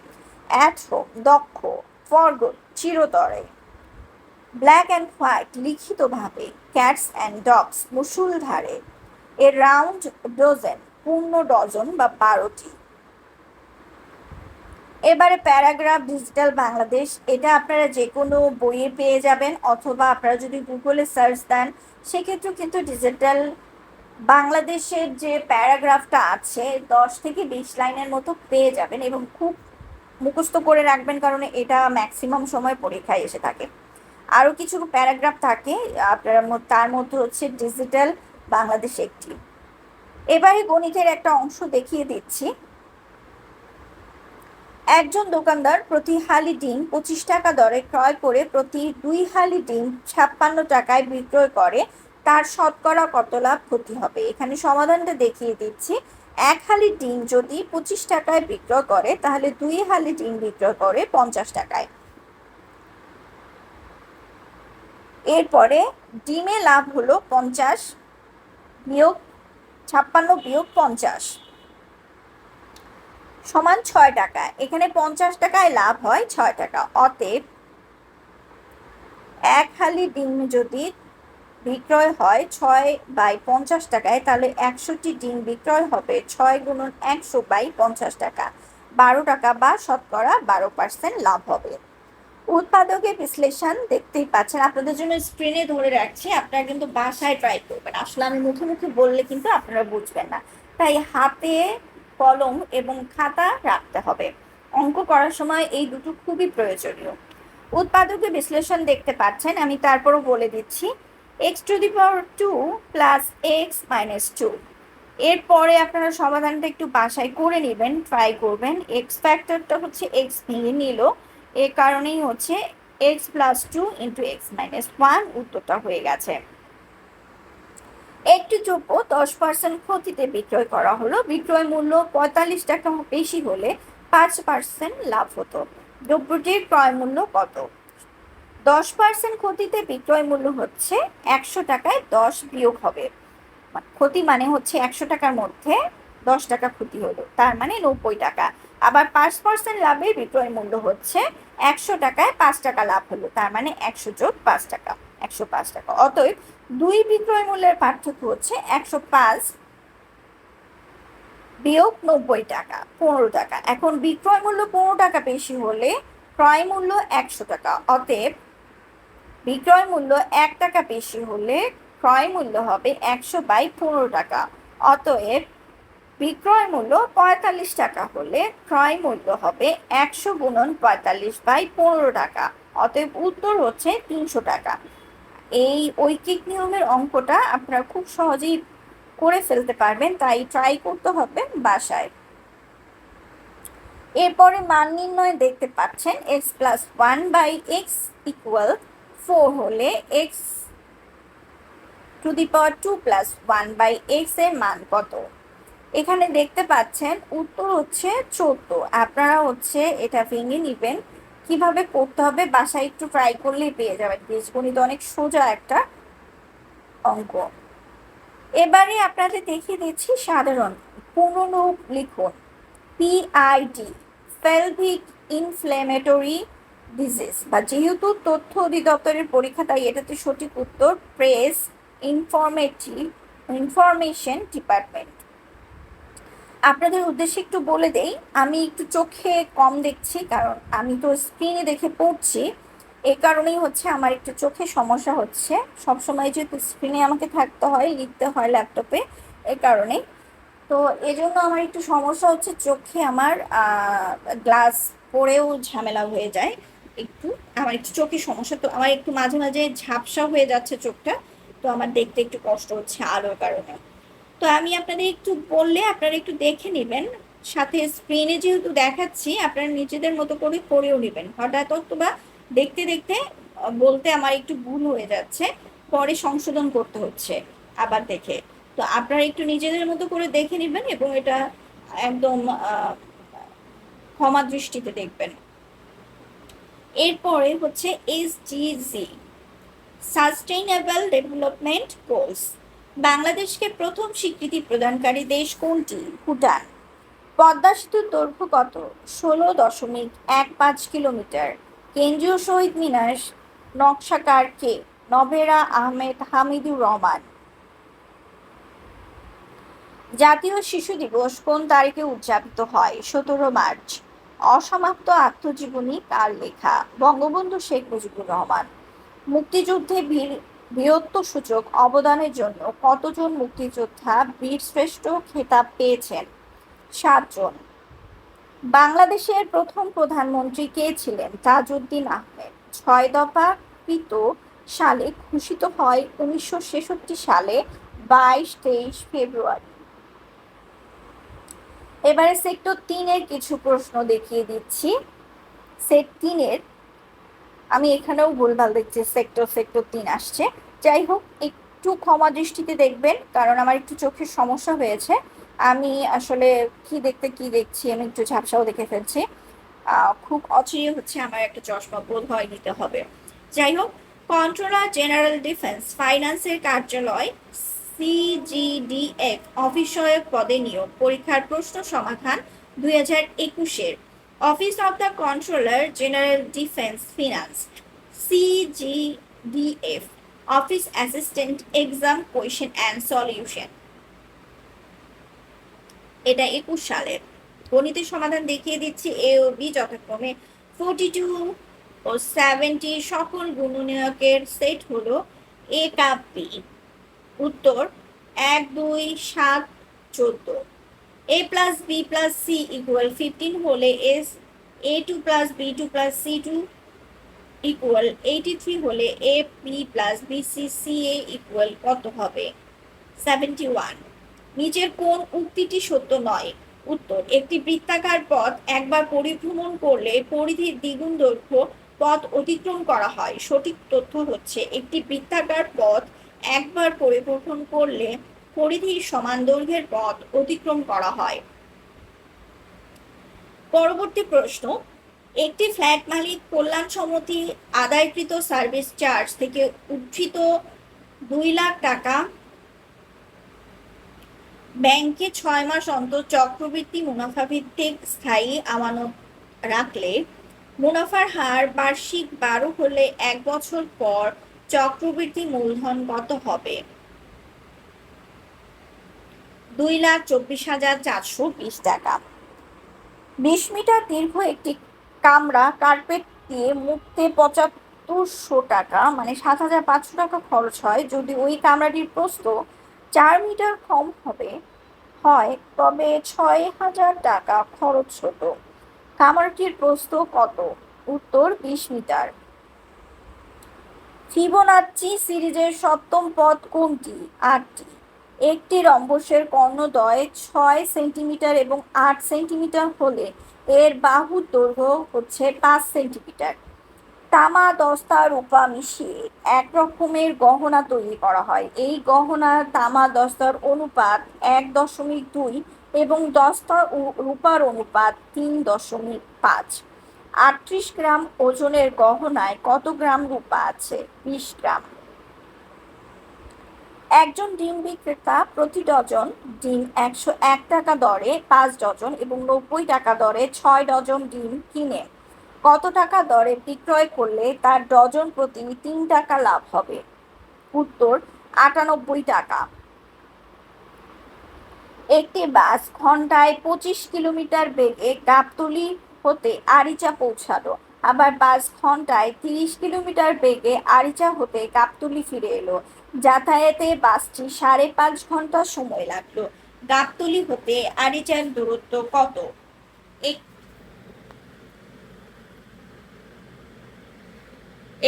At home, দক্ষ। For good, চিরতরে। Black and white, লিখিতভাবে। Cats and dogs, মুষলধারে। এ রাউন্ড ডজন, পূর্ণ ডজন বা 12টি। এবারে প্যারাগ্রাফ ডিজিটাল বাংলাদেশ, এটা আপনারা যে কোনো বইয়ে পেয়ে যাবেন, অথবা আপনারা যদি গুগলে সার্চ দেন সেক্ষেত্রেও কিন্তু ডিজিটাল বাংলাদেশের যে প্যারাগ্রাফটা আছে 10 থেকে 20 লাইনের মতো পেয়ে যাবেন, এবং খুব মুখস্থ করে রাখবেন কারণ এটা ম্যাক্সিমাম সময় পরীক্ষায় এসে থাকে। আরও কিছু প্যারাগ্রাফ থাকে আপনার, তার মধ্যে হচ্ছে ডিজিটাল বাংলাদেশ একটি। এবারে গণিতের একটা অংশ দেখিয়ে দিচ্ছি। একজন দোকানদার প্রতি হালি ডিম 25 টাকা দরে ক্রয় করে প্রতি 2 হালি ডিম 56 টাকায় বিক্রয় করে, তার শতকরা কত লাভ ক্ষতি হবে? এখানে সমাধানটা দেখিয়ে দিচ্ছি। 1 হালি ডিম যদি 25 টাকায় বিক্রয় করে তাহলে 2 হালি ডিম বিক্রয় করে 50 টাকায়। এরপরে ডিমে লাভ হলো 50 বিয়োগ 56 বিয়োগ 50 সমান 6 টাকা। এখানে 50 টাকায় লাভ হয় 6 টাকা। অতএব 1 হালি ডিম যদি বিক্রয় হয় 6/50 টাকায়, তাহলে 100টি ডিম বিক্রয় হবে 6 গুণন 100/50 টাকা, 12 টাকা বা শতকরা 12% লাভ হবে। উৎপাদকের বিশ্লেষণ দেখতেই পাচ্ছেন, আপনাদের জন্য স্ক্রিনে ধরে রাখছি, আপনারা কিন্তু বাসায় ট্রাই করবেন। আসলে আমি মুখে মুখে বললে কিন্তু আপনারা বুঝবেন না, তাই হাতে কলম এবং খাতা রাখতে হবে। অঙ্ক করার সময় এই দুটো খুবই প্রয়োজনীয়। উৎপাদকের বিশ্লেষণ দেখতে পাচ্ছেন, আমি তারপরও বলে দিচ্ছি। x⁴ plus x - 2। এরপরে আপনারা সমাধানটা একটু বাসায় করে নেবেন, ট্রাই করবেন। এক্স ফ্যাক্টরটা হচ্ছে এক্স ভেঙে নিল, এ কারণেই হচ্ছে x + 2 × x - 1 উত্তরটা হয়ে গেছে। একটি দ্রব্য 10% ক্ষতিতে বিক্রয় করা হলো, বিক্রয় মূল্য 45 টাকা বেশি হলে 5% লাভ হতো। দ্রব্যটির ক্রয় মূল্য কত? 10% ক্ষতিতে বিক্রয় মূল্য হচ্ছে 100 টাকায় 10 বিয়োগ হবে। ক্ষতি মানে হচ্ছে 100 টাকার মধ্যে 10 টাকা ক্ষতি হলো, তার মানে 90 টাকা। আবার 5% লাভে বিক্রয় মূল্য হচ্ছে 100 টাকায় 5 টাকা লাভ হলো, তার মানে 100 যোগ 5 টাকা, 105 টাকা। অতএব দুই বিক্রয় মূল্যের পার্থক্য হচ্ছে 105 বিয়োগ 90 টাকা, 15 টাকা। এখন বিক্রয় মূল্য 15 টাকা বেশি হলে ক্রয় মূল্য 100 টাকা। অতএব বিক্রয় মূল্য 1 টাকা বেশি হলে ক্রয় মূল্য হবে 100/15 টাকা। অতএব বিক্রয় মূল্য 45 টাকা হলে ক্রয় মূল্য হবে 100 গুণন 45/15 টাকা। অতএব উত্তর হচ্ছে 300 টাকা। এই ঐকিক নিয়মের অঙ্কটা আপনারা খুব সহজেই করে ফেলতে পারবেন, তাই ট্রাই করতে হবে বাসায়। এরপরে মান নির্ণয় দেখতে পাচ্ছেন, x + 1/x = 4 হলে x⁴ + 1/x এর মান কত? এখানে দেখতে পাচ্ছেন উত্তর হচ্ছে 14। আপনারা হচ্ছে এটা ভেঙে নেবেন, কিভাবে করতে হবে বাসায় একটু ট্রাই করলেই পেয়ে যাবেন। বীজগণিত অনেক সোজা একটা অঙ্ক। এবারে আপনাদের দেখিয়ে দিচ্ছি সাধারণ পুনরূপ লিখুন। PID পেলভিক ইনফ্লেমেটরি ডিজিজ, বা যেহেতু তথ্য অধিদপ্তরের পরীক্ষা তাই এটাতে সঠিক উত্তর প্রেস ইনফরমেশন ডিপার্টমেন্ট। আপনাদের উদ্দেশ্যে একটু বলে দেই, আমি একটু চোখে কম দেখছি কারণ আমি তো স্ক্রিনে দেখে পড়ছি, এ কারণেই হচ্ছে আমার একটু চোখে সমস্যা হচ্ছে। সবসময় যেহেতু স্ক্রিনে আমাকে থাকতে হয়, লিখতে হয় ল্যাপটপে, এ কারণে। তো এজন্য আমার একটু সমস্যা হচ্ছে চোখে, আমার গ্লাস পরেও ঝামেলা হয়ে যায় একটু, আমার একটু চোখে সমস্যা, তো আমার একটু মাঝে মাঝে ঝাপসা হয়ে যাচ্ছে চোখটা, তো আমার দেখতে একটু কষ্ট হচ্ছে আলোর কারণে। তো আমি আপনাদের একটু বললে আপনারা একটু দেখে নেবেন, সাথে স্ক্রিনে যেহেতু দেখাচ্ছি আপনারা নিজেদের মতো করে করেও নেবেন। হঠাৎ অথবা দেখতে দেখতে বলতে আমার একটু ভুল হয়ে যাচ্ছে, পরে সংশোধন করতে হচ্ছে আবার দেখে। তো আপনারা একটু নিজেদের মতো করে দেখে নেবেন এবং এটা একদম ক্ষমা দৃষ্টিতে দেখবেন। এরপরে হচ্ছে SDG সাস্টেইনেবল ডেভেলপমেন্ট গোলস। বাংলাদেশকে প্রথম স্বীকৃতি প্রদানকারী দেশ কোনটি? ভুটান। পদ্মা সেতুর দৈর্ঘ্য কত? 16.15 কিলোমিটার। কেন্দ্রীয় শহীদ মিনার নকশাকার কে? নভেরা আহমেদ হামিদুর রহমান। জাতীয় শিশু দিবস কোন তারিখে উদযাপিত হয়? 17 মার্চ। অসমাপ্ত আত্মজীবনী কার লেখা? বঙ্গবন্ধু শেখ মুজিবুর রহমান। মুক্তিযুদ্ধে বীরত্বসূচক অবদানের জন্য কতজন মুক্তিযোদ্ধা বীরশ্রেষ্ঠ খেতাব পেয়েছেন? 7 জন। বাংলাদেশের প্রথম প্রধানমন্ত্রী কে ছিলেন? তাজউদ্দিন আহমেদ। 6 দফাকৃত সালে ঘোষিত হয় 1966 সালে 22-23 ফেব্রুয়ারি। এবারে সেক্টর 3-এর কিছু প্রশ্ন দেখিয়ে দিচ্ছি। সেট 3-এর আমি এখানেও ভুলভাল দেখছি, সেক্টর 3 আসছে। যাই হোক, একটু ক্ষমা দৃষ্টিতে দেখবেন, কারণ আমার একটু চোখের সমস্যা হয়েছে। আমি আসলে কি দেখছি আমি একটু ঝাপসাও দেখে ফেলছি। খুব অচিরে হচ্ছে আমার একটা চশমা বোধ হয় নিতে হবে। যাই হোক, কন্ট্রোলার জেনারেল ডিফেন্স ফাইন্যান্সের কার্যালয় CGDF অফিস সহায়ক পদে নিয়োগ। পরীক্ষার প্রশ্ন সমাধান 2021-এর। Office of the controller general defence finance CGDF office assistant exam question and solution, এটা 21 সালের। গণিতের সমাধান দেখিয়ে দিচ্ছি। এ ও বি যথাক্রমে 42 ও 70 সকল গুণনীয়কের সেট হলো এ কাপ বি। উত্তর 1, 2, 7, 14। a plus B plus C equal 15 হলে S A2 plus B2 plus C2 equal 83 হলে A B plus BC CA equal কত হবে? 71। নিচের কোন উক্তিটি সত্য নয়? উত্তর, একটি বৃত্তাকার পথ একবার পরিভ্রমণ করলে পরিধির দ্বিগুণ দৈর্ঘ্য পথ অতিক্রম করা হয়। সঠিক তথ্য হচ্ছে একটি বৃত্তাকার পথ একবার পরিভ্রমণ করলে পরিধির সমান দৈর্ঘ্যের পথ অতিক্রম করা হয়। পরবর্তী প্রশ্ন, একটি ফ্ল্যাট মালিক কল্যাণ সমিতি আদায়কৃত সার্ভিস চার্জ থেকে উদ্ধৃত 2 লাখ টাকা ব্যাংকে 6 মাস অন্তর চক্রবৃদ্ধি মুনাফা ভিত্তিক স্থায়ী আমানত রাখলে মুনাফার হার বার্ষিক 12 হলে 1 বছর পর চক্রবৃদ্ধি মূলধন কত হবে? 2,24,420 টাকা। 20 মিটার দীর্ঘ একটি কামরা কার্পেট দিয়ে মুড়তে 7500 টাকা মানে 7,500 টাকা খরচ হয়। যদি ওই কামরাটির প্রস্থ 4 মিটার কম হয় তবে 6,000 টাকা খরচ হতো। কামরাটির প্রস্থ কত? উত্তর 20 মিটার। ফিবোনাচ্চি সিরিজের সপ্তম পদ কোনটি? 8টি। একটি রম্বসের কর্ণদ্বয় 6 সেন্টিমিটার এবং 8 সেন্টিমিটার হলে এর বাহুর দৈর্ঘ্য হচ্ছে 5 সেন্টিমিটার। তামা, দস্তা, রূপা মিশিয়ে এক রকমের গহনা তৈরি করা হয়। এই গহনার তামা দস্তার অনুপাত 1.2 এবং দস্তা ও রূপার অনুপাত 3.5। 38 গ্রাম ওজনের গহনায় কত গ্রাম রূপা আছে? 20 গ্রাম। একজন ডিম বিক্রেতা প্রতি ডজন ডিম 101 টাকা দরে 5 ডজন এবং 90 টাকা দরে 6 ডজন ডিম কিনে কত টাকা দরে বিক্রয় করলে তার ডজন প্রতি 3 টাকা লাভ হবে? উত্তর 98 টাকা। একটি বাস ঘন্টায় 25 কিলোমিটার বেগে গাবতলী হতে আরিচা পৌঁছালো, আবার বাস ঘন্টায় 30 কিলোমিটার বেগে আরিচা হতে গাবতলী ফিরে এলো। যাতায়াতে বাসটি 5.5 ঘন্টা সময় লাগলো। গাবতলী হতে আরিচার দূরত্ব কত?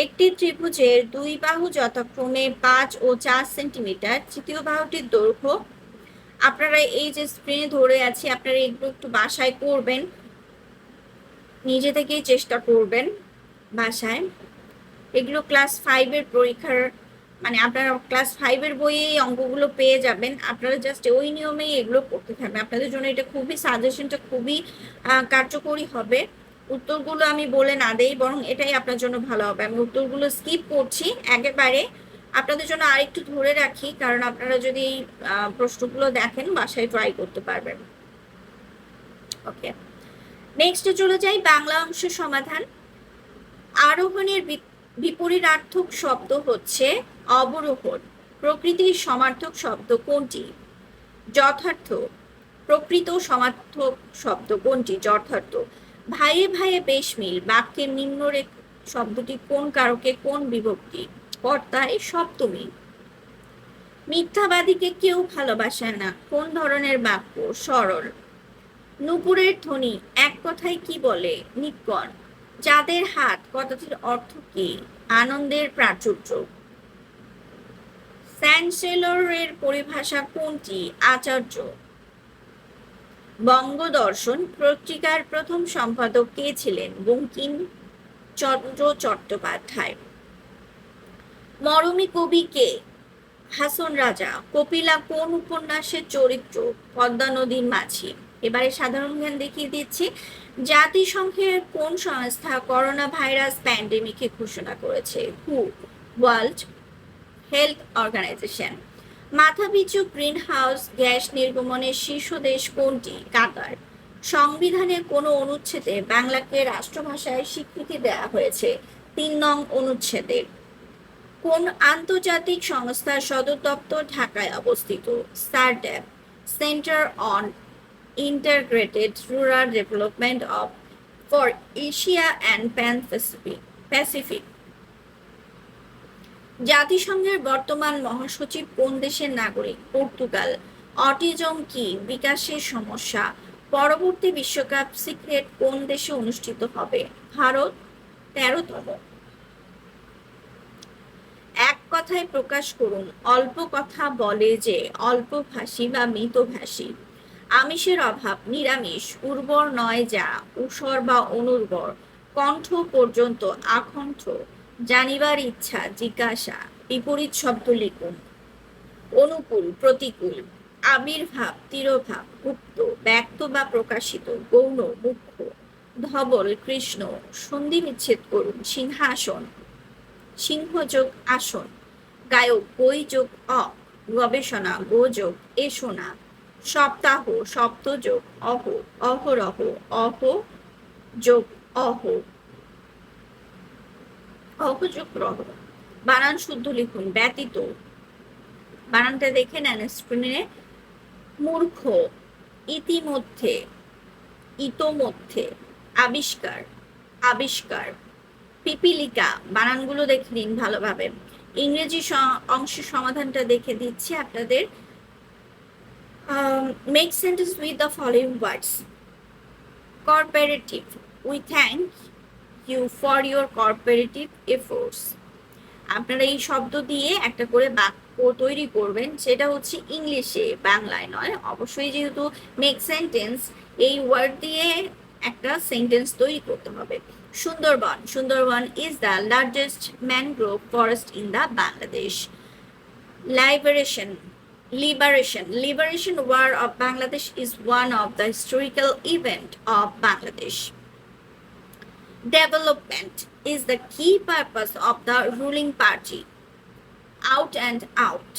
একটি ত্রিভুজের 2 বাহু যথাক্রমে 5 ও 4 সেন্টিমিটার। তৃতীয় বাহুটির দৈর্ঘ্য, আপনারা এই যে স্ক্রিনে ধরে আছি আপনারা এগুলো একটু বাসায় করবেন, নিজে থেকেই চেষ্টা করবেন বাসায়। এগুলো ক্লাস 5-এর পরীক্ষার মানে আপনারা ক্লাস 5-এর বইয়ে এই অঙ্কগুলো পেয়ে যাবেন। আপনারা জাস্ট ওই নিয়মেই এগুলো করতে থাকবেন। আপনাদের জন্য এটা খুবই সাজেশনটা খুবই কার্যকরী হবে। উত্তরগুলো আমি বলে না দেই, বরং এটাই আপনার জন্য ভালো হবে। আমি উত্তরগুলো স্কিপ করছি একেবারে, আপনাদের জন্য আরেকটু ধরে রাখি, কারণ আপনারা যদি প্রশ্নগুলো দেখেন বাসায় ট্রাই করতে পারবেন। ওকে, নেক্সটে চলে যাই বাংলা অংশ সমাধান। আরোহণের বিপরীতার্থক শব্দ হচ্ছে অবরোহণ। প্রকৃতির সমার্থক শব্দ কোনটি? যথার্থ, প্রকৃত সমার্থক শব্দ কোনটি? যথার্থ। ভাইয়ে ভাইয়ে বেশ মিল, বাক্যের নিম্নরেখ শব্দটি কোন কারকে কোন বিভক্তি? কর্তায়, সপ্তমী। মিথ্যাবাদীকে কেউ ভালোবাসে না, কোন ধরনের বাক্য? সরল। নূপুরের ধ্বনি এক কথায় কি বলে? নিক্কণ। চাঁদের হাত কথাটির অর্থ কি? আনন্দের প্রাচুর্য। চ্যান্সেলরের পরিভাষা কোনটি? আচার্য। বঙ্গদর্শন পত্রিকার প্রথম সম্পাদক কে ছিলেন? বঙ্কিম চন্দ্র চট্টোপাধ্যায়। মরমী কবি কে? হাসন রাজা। কপিলা কোন উপন্যাসের চরিত্র? পদ্মা নদীর মাঝি। এবারে সাধারণ জ্ঞান দেখিয়ে দিচ্ছি। জাতিসংঘের কোন সংস্থা করোনা ভাইরাস প্যান্ডেমিকে ঘোষণা করেছে? হু, ওয়ার্ল্ড হেলথ অর্গানাইজেশন। মাথাপিছু গ্রিনহাউস গ্যাস নির্গমনের শীর্ষ দেশ কোনটি? কাতার। সংবিধানের কোন অনুচ্ছেদে বাংলাকে রাষ্ট্রভাষায় স্বীকৃতি দেওয়া হয়েছে? ৩ নং অনুচ্ছেদে। কোন আন্তর্জাতিক সংস্থার সদর দপ্তর ঢাকায় অবস্থিত? CIRDAP, centre on integrated rural development for Asia and Pacific. জাতিসংঘের বর্তমান মহাসচিব কোন দেশের নাগরিক? পর্তুগাল। অটিজম কি? বিকাশের সমস্যা। পরবর্তী বিশ্বকাপ ক্রিকেট কোন দেশে অনুষ্ঠিত হবে? ভারত। 13তম। এক কথায় প্রকাশ করুন। অল্প কথা বলে যে, অল্পভাষী বা মৃতভাষী। আমিষের অভাব, নিরামিষ। উর্বর নয় যা, ঊষর বা অনুর্বর। কণ্ঠ পর্যন্ত, আকণ্ঠ। জানিবার ইচ্ছা, জিজ্ঞাসা। বিপরীত শব্দ লিখুন। অনুকূল, প্রতিকূল। আবির্ভাব, তিরোভাব। গুপ্ত, ব্যক্ত বা প্রকাশিত। গৌণ, মুখ্য। ধবল, কৃষ্ণ। সন্ধি বিচ্ছেদ করুন। সিংহাসন, সিংহ যোগ আসন। গায়ক, বই যোগ অ। গবেষণা, গো যোগ এ শোনা। সপ্তাহ, সপ্ত যোগ অহ। অহরহ, অহ যোগ অহ। অহ যোগ রহ। বানান শুদ্ধ লিখুন। ব্যতীত, বানানটা দেখে নেন স্ক্রিনে। মূর্খ, ইতিমধ্যে, ইতোমধ্যে। আবিষ্কার, আবিষ্কার। পিপিলিকা, বানানগুলো দেখে নিন ভালোভাবে। ইংরেজি অংশের সমাধানটা দেখে দিচ্ছি আপনাদের। Make sentence with the following words. Cooperative, we thank you for your cooperative efforts. আপনারা এই শব্দ দিয়ে একটা করে বাক্য তৈরি করবেন, সেটা হচ্ছে ইংলিশে, বাংলায় নয়। অবশ্যই যেহেতু মেক সেন্টেন্স, এই ওয়ার্ড দিয়ে একটা সেন্টেন্স তৈরি করতে হবে। Sundarban, Sundarban is the largest mangrove forest in the Bangladesh. Liberation, liberation war of Bangladesh is one of the historical event of Bangladesh. Development is the key purpose of the ruling party. Out and out.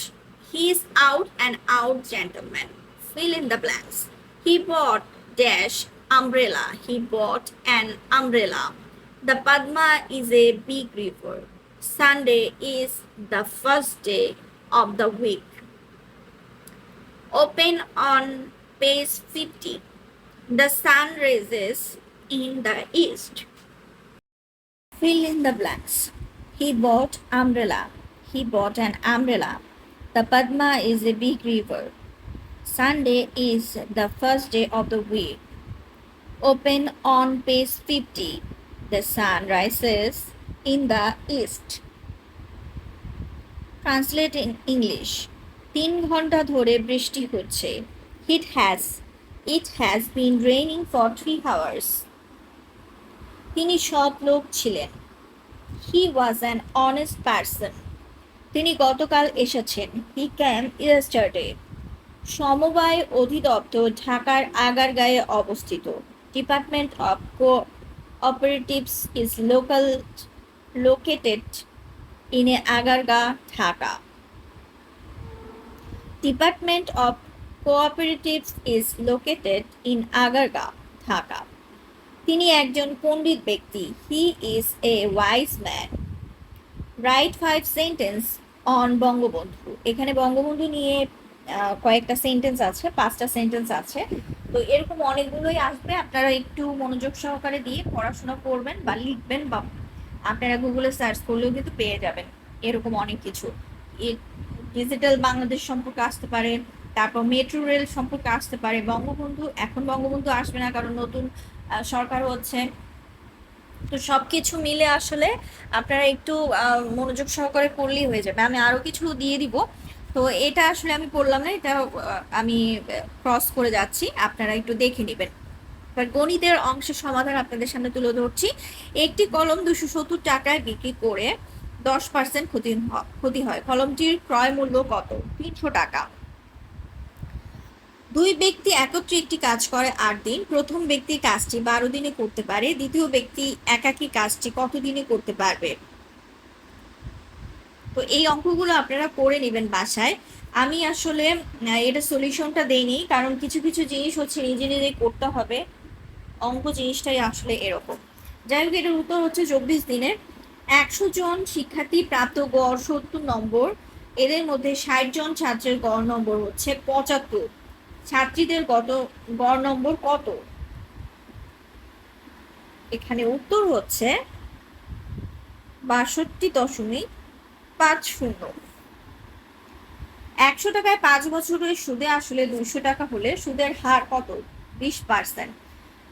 He is out and out gentleman. Fill in the blanks. He bought dash umbrella. He bought an umbrella. The Padma is a big river. Sunday is the first day of the week. Open on page 50. The sun rises in the east. Fill in the blanks. He bought umbrella. He bought an umbrella. The Padma is a big river. Sunday is the first day of the week. Open on page 50. The sun rises in the east. Translate in English. 3 ঘন্টা ধরে বৃষ্টি হচ্ছে। It has been raining for 3 hours. তিনি সৎ লোক ছিলেন। He was an honest person. তিনি গতকাল এসেছেন। He came yesterday. সমবায় অধিদপ্তর ঢাকার আগারগাঁয়ে অবস্থিত। Department of cooperatives is located in Agargaon, Dhaka. Department of Cooperatives is located in Agargaon, Dhaka. তিনি একজন পণ্ডিত ব্যক্তি। He is a wise man. Write 5 sentences on Bangabandhu. এখানে বঙ্গবন্ধু নিয়ে কয়েকটা সেন্টেন্স আছে, 5টা সেন্টেন্স আছে। তো এরকম অনেকগুলোই আসবে, আপনারা একটু মনোযোগ সহকারে দিয়ে পড়াশোনা করবেন বা লিখবেন, বা আপনারা গুগলে সার্চ করলেও কিন্তু পেয়ে যাবেন এরকম অনেক কিছু। ডিজিটাল বাংলাদেশ সম্পর্কে আসতে পারে, তারপর মেট্রো রেল সম্পর্কে আসতে পারে, বঙ্গবন্ধু, এখন বঙ্গবন্ধু আসবে না কারণ নতুন সরকার হচ্ছে। তো সবকিছু মিলে আসলে আপনারা একটু মনোযোগ সহকারে করলেই হয়ে যাবে। আমি আরো কিছু দিয়ে দিব, তো এটা আসলে আমি পড়লাম না, এটা আমি ক্রস করে যাচ্ছি, আপনারা একটু দেখে নেবেন। এবার গণিতের অংশের সমাধান আপনাদের সামনে তুলে ধরছি। একটি কলম 270 টাকায় বিক্রি করে 10% ক্ষতি হয়, কলমটির ক্রয় মূল্য কত? 300 টাকা। দুই ব্যক্তি একত্রে একটি কাজ করে 8 দিন। প্রথম ব্যক্তি কাজটি 12 দিনে করতে পারে, দ্বিতীয় ব্যক্তি একাকী কাজটি কত দিনে করতে পারবে? তো এই অঙ্কগুলো আপনারা করে নেবেন বাসায়। আমি আসলে এটা সলিউশনটা দেইনি, কারণ কিছু কিছু জিনিস হচ্ছে নিজে নিজে করতে হবে, অঙ্ক জিনিসটাই আসলে এরকম। যাই হোক, এটার উত্তর হচ্ছে 24 দিনের। 100 জন শিক্ষার্থী প্রাপ্ত গড় 70 নম্বর, এদের মধ্যে 60 জন ছাত্রের গড় নম্বর হচ্ছে 75, ছাত্রীদের গড় নম্বর কত? এখানে উত্তর হচ্ছে 62.50। 100 টাকায় 5 বছরের সুদে আসলে 200 টাকা হলে সুদের হার কত? 20%।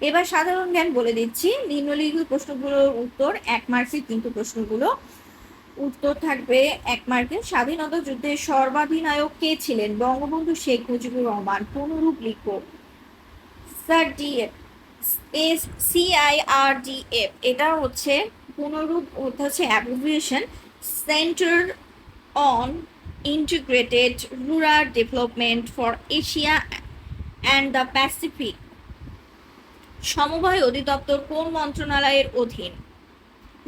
এবার সাধারণ জ্ঞান বলে দিচ্ছি, নিম্নলিখিত প্রশ্নগুলোর উত্তর 1 মার্কের, কিন্তু প্রশ্নগুলো উত্তর থাকবে 1 মার্কের। স্বাধীনতা যুদ্ধের সর্বাধিনায়ক কে ছিলেন? বঙ্গবন্ধু শেখ মুজিবুর রহমান। পূর্ণরূপ লিখো। CIRDF, এটা হচ্ছে পূর্ণরূপ, হচ্ছে abbreviation, centre on integrated rural development for Asia and the Pacific. সমবায় অধিদপ্তর কোন মন্ত্রণালয়ের অধীন?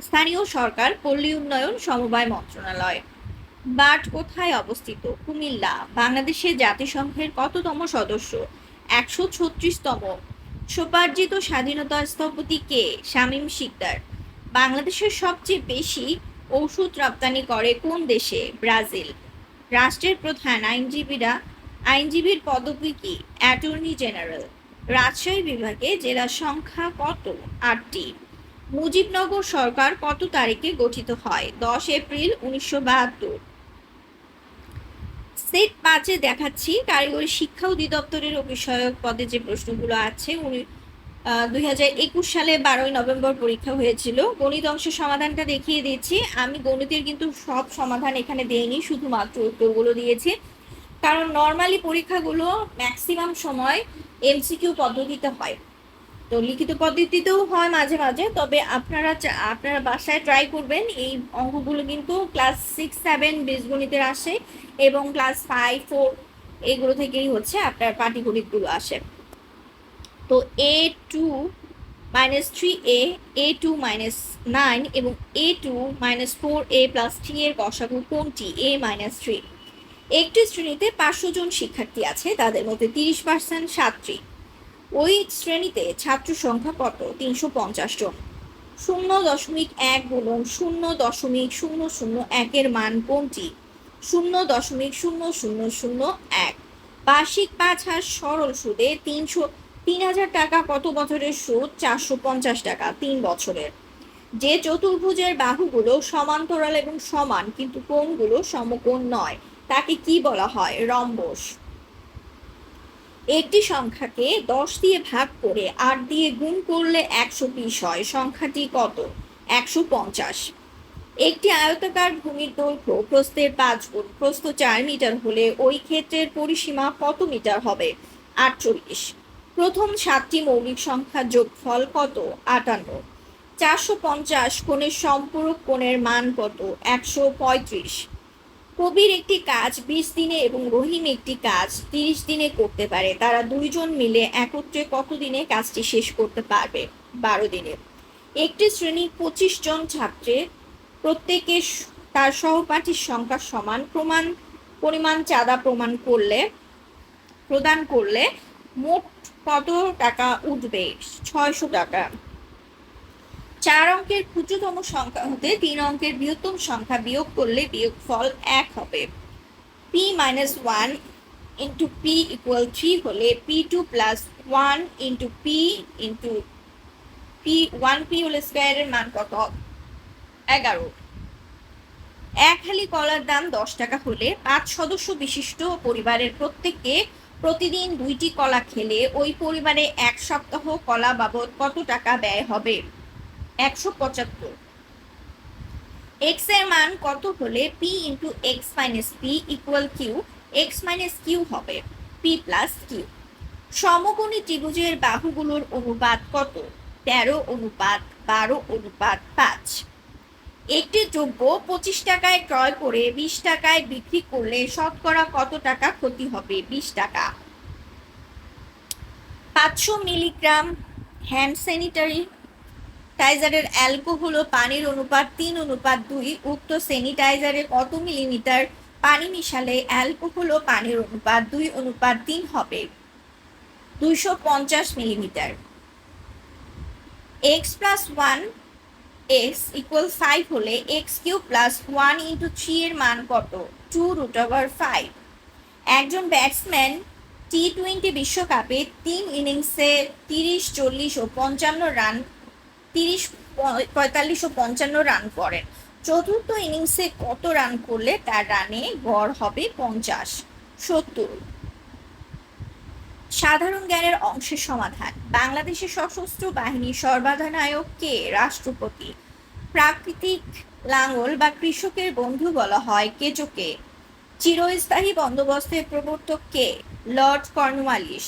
স্থানীয় সরকার, পল্লী উন্নয়ন, সমবায় মন্ত্রণালয়। বার্ট কোথায় অবস্থিত? কুমিল্লা। বাংলাদেশের জাতিসংঘের কততম সদস্য? 136তম। স্বোপার্জিত স্বাধীনতা স্থপতি কে? শামীম শিকদার। বাংলাদেশের সবচেয়ে বেশি ওষুধ রপ্তানি করে কোন দেশে? ব্রাজিল। রাষ্ট্রের প্রধান আইনজীবীর পদবি কি? Attorney general. রাজশাহী বিভাগে জেলার সংখ্যা কত? 8টি। মুজিবনগর সরকার কত তারিখে গঠিত হয়? 10 এপ্রিল 1972। সেট 5-এ দেখাচ্ছি কারিগরি শিক্ষা অধিদপ্তরের বিষয়ক পদে যে প্রশ্নগুলো আছে। 2021 সালে 12 নভেম্বর পরীক্ষা হয়েছিল। গণিত অংশের সমাধানটা দেখিয়ে দিচ্ছি। আমি গণিতের কিন্তু সব সমাধান এখানে দেইনি, শুধুমাত্র উত্তরগুলো দিয়েছি, কারণ নর্মালি পরীক্ষাগুলো ম্যাক্সিমাম সময় MCQ পদ্ধতিতে হয়, তো লিখিত পদ্ধতিতেও হয় মাঝে মাঝে। তবে আপনারা বাসায় ট্রাই করবেন, এই অঙ্কগুলো কিন্তু ক্লাস 6-7 বীজগণিতের আসে, এবং ক্লাস 5-4 এগুলো থেকেই হচ্ছে আপনার পাটিগণিতগুলো আসে। তো A2-3A, A2-9 এবং A2-4A+T এর গসাগু কোনটি? A-3। একটি শ্রেণীতে 500 জন শিক্ষার্থী আছে, তাদের মধ্যে 30% ছাত্রী। ওই শ্রেণীতে ছাত্র সংখ্যা কত? 350 জন। 0.1 গুণন 0.001 এর মান কোনটি? 0.0001। বার্ষিক 5 হার সরল সুদে 3,000 টাকা কত বছরের সুদ? 450 টাকা 3 বছরের। যে চতুর্ভুজের বাহুগুলো সমান্তরাল এবং সমান কিন্তু কোণগুলো সমকোণ নয়, তাকে কি বলা হয়? রম্বস। একটি সংখ্যাকে 10 দিয়ে ভাগ করে 8 দিয়ে গুণ করলে 120 হয়, সংখ্যাটি কত? 150। একটি আয়তাকার ভূমির দৈর্ঘ্য প্রস্থের 5 গুণ, প্রস্থ 4 মিটার হলে ওই ক্ষেত্রের পরিসীমা কত মিটার হবে? 48। প্রথম 7টি মৌলিক সংখ্যার যোগফল কত? 58। 450 কোণের সম্পূরক কোণের মান কত? 135। কবির একটি কাজ 20 দিনে এবং রহিম একটি কাজ 30 দিনে করতে পারে, তারা দুইজন মিলে একত্রে কত দিনে কাজটি শেষ করতে পারবে? 12 দিনে। একটি শ্রেণীর 25 জন ছাত্রের প্রত্যেকে তার সহপাঠীর সংখ্যা সমান পরিমাণ চাঁদা প্রদান করলে মোট কত টাকা উঠবে? 600 টাকা। 4 অঙ্কের ক্ষুদ্রতম সংখ্যা হতে 3 অঙ্কের বৃহত্তম সংখ্যা বিয়োগ করলে বিয়োগফল 1 হবে। P-1 ইন্টু পি ইকুয়াল 3 হলে P2 plus 1 into P into P 1p whole স্কোয়ারের মান কত? 11। এক হালি কলার দাম 10 টাকা হলে 5 সদস্য বিশিষ্ট পরিবারের প্রত্যেককে প্রতিদিন 2টি কলা খেলে ওই পরিবারে এক সপ্তাহ কলা বাবদ কত টাকা ব্যয় হবে? 175। এক্স এর মান কত হলে P into X minus P equal Q? X minus Q হবে পি প্লাস কিউ। সমকোণী ত্রিভুজের বাহুগুলোর অনুপাত কত? 13:12:5। একটি দ্রব্য 25 টাকায় ক্রয় করে 20 টাকায় বিক্রি করলে শতকরা কত টাকা ক্ষতি হবে? 20 টাকা। 500 মিলিগ্রাম হ্যান্ড স্যানিটাইজারের অ্যালকোহল ও পানির অনুপাত 3:2। উক্ত স্যানিটাইজারে কত মিলিমিটার পানি মিশালে অ্যালকোহল ও পানির অনুপাত 2:3 হবে? 250 millimetre. x plus 1 x equal 5 হলে এক্স কিউব প্লাস 1 ইন্টু 3 এর মান কত? 2√5। একজন ব্যাটসম্যান T20 বিশ্বকাপে 3 ইনিংসে 30, 40 ও 55 রান 30, 45 ও 55 রান করেন। চতুর্থ ইনিংসে কত রান করলে তার রানে গড় হবে 50? 70। সাধারণ জ্ঞানের অংশের সমাধান। বাংলাদেশের সশস্ত্র বাহিনীর সর্বাধিনায়ক কে? রাষ্ট্রপতি। প্রাকৃতিক লাঙ্গল বা কৃষকের বন্ধু বলা হয় কেঁচোকে। চিরস্থায়ী বন্দোবস্তের প্রবর্তক কে? Lord Cornwallis.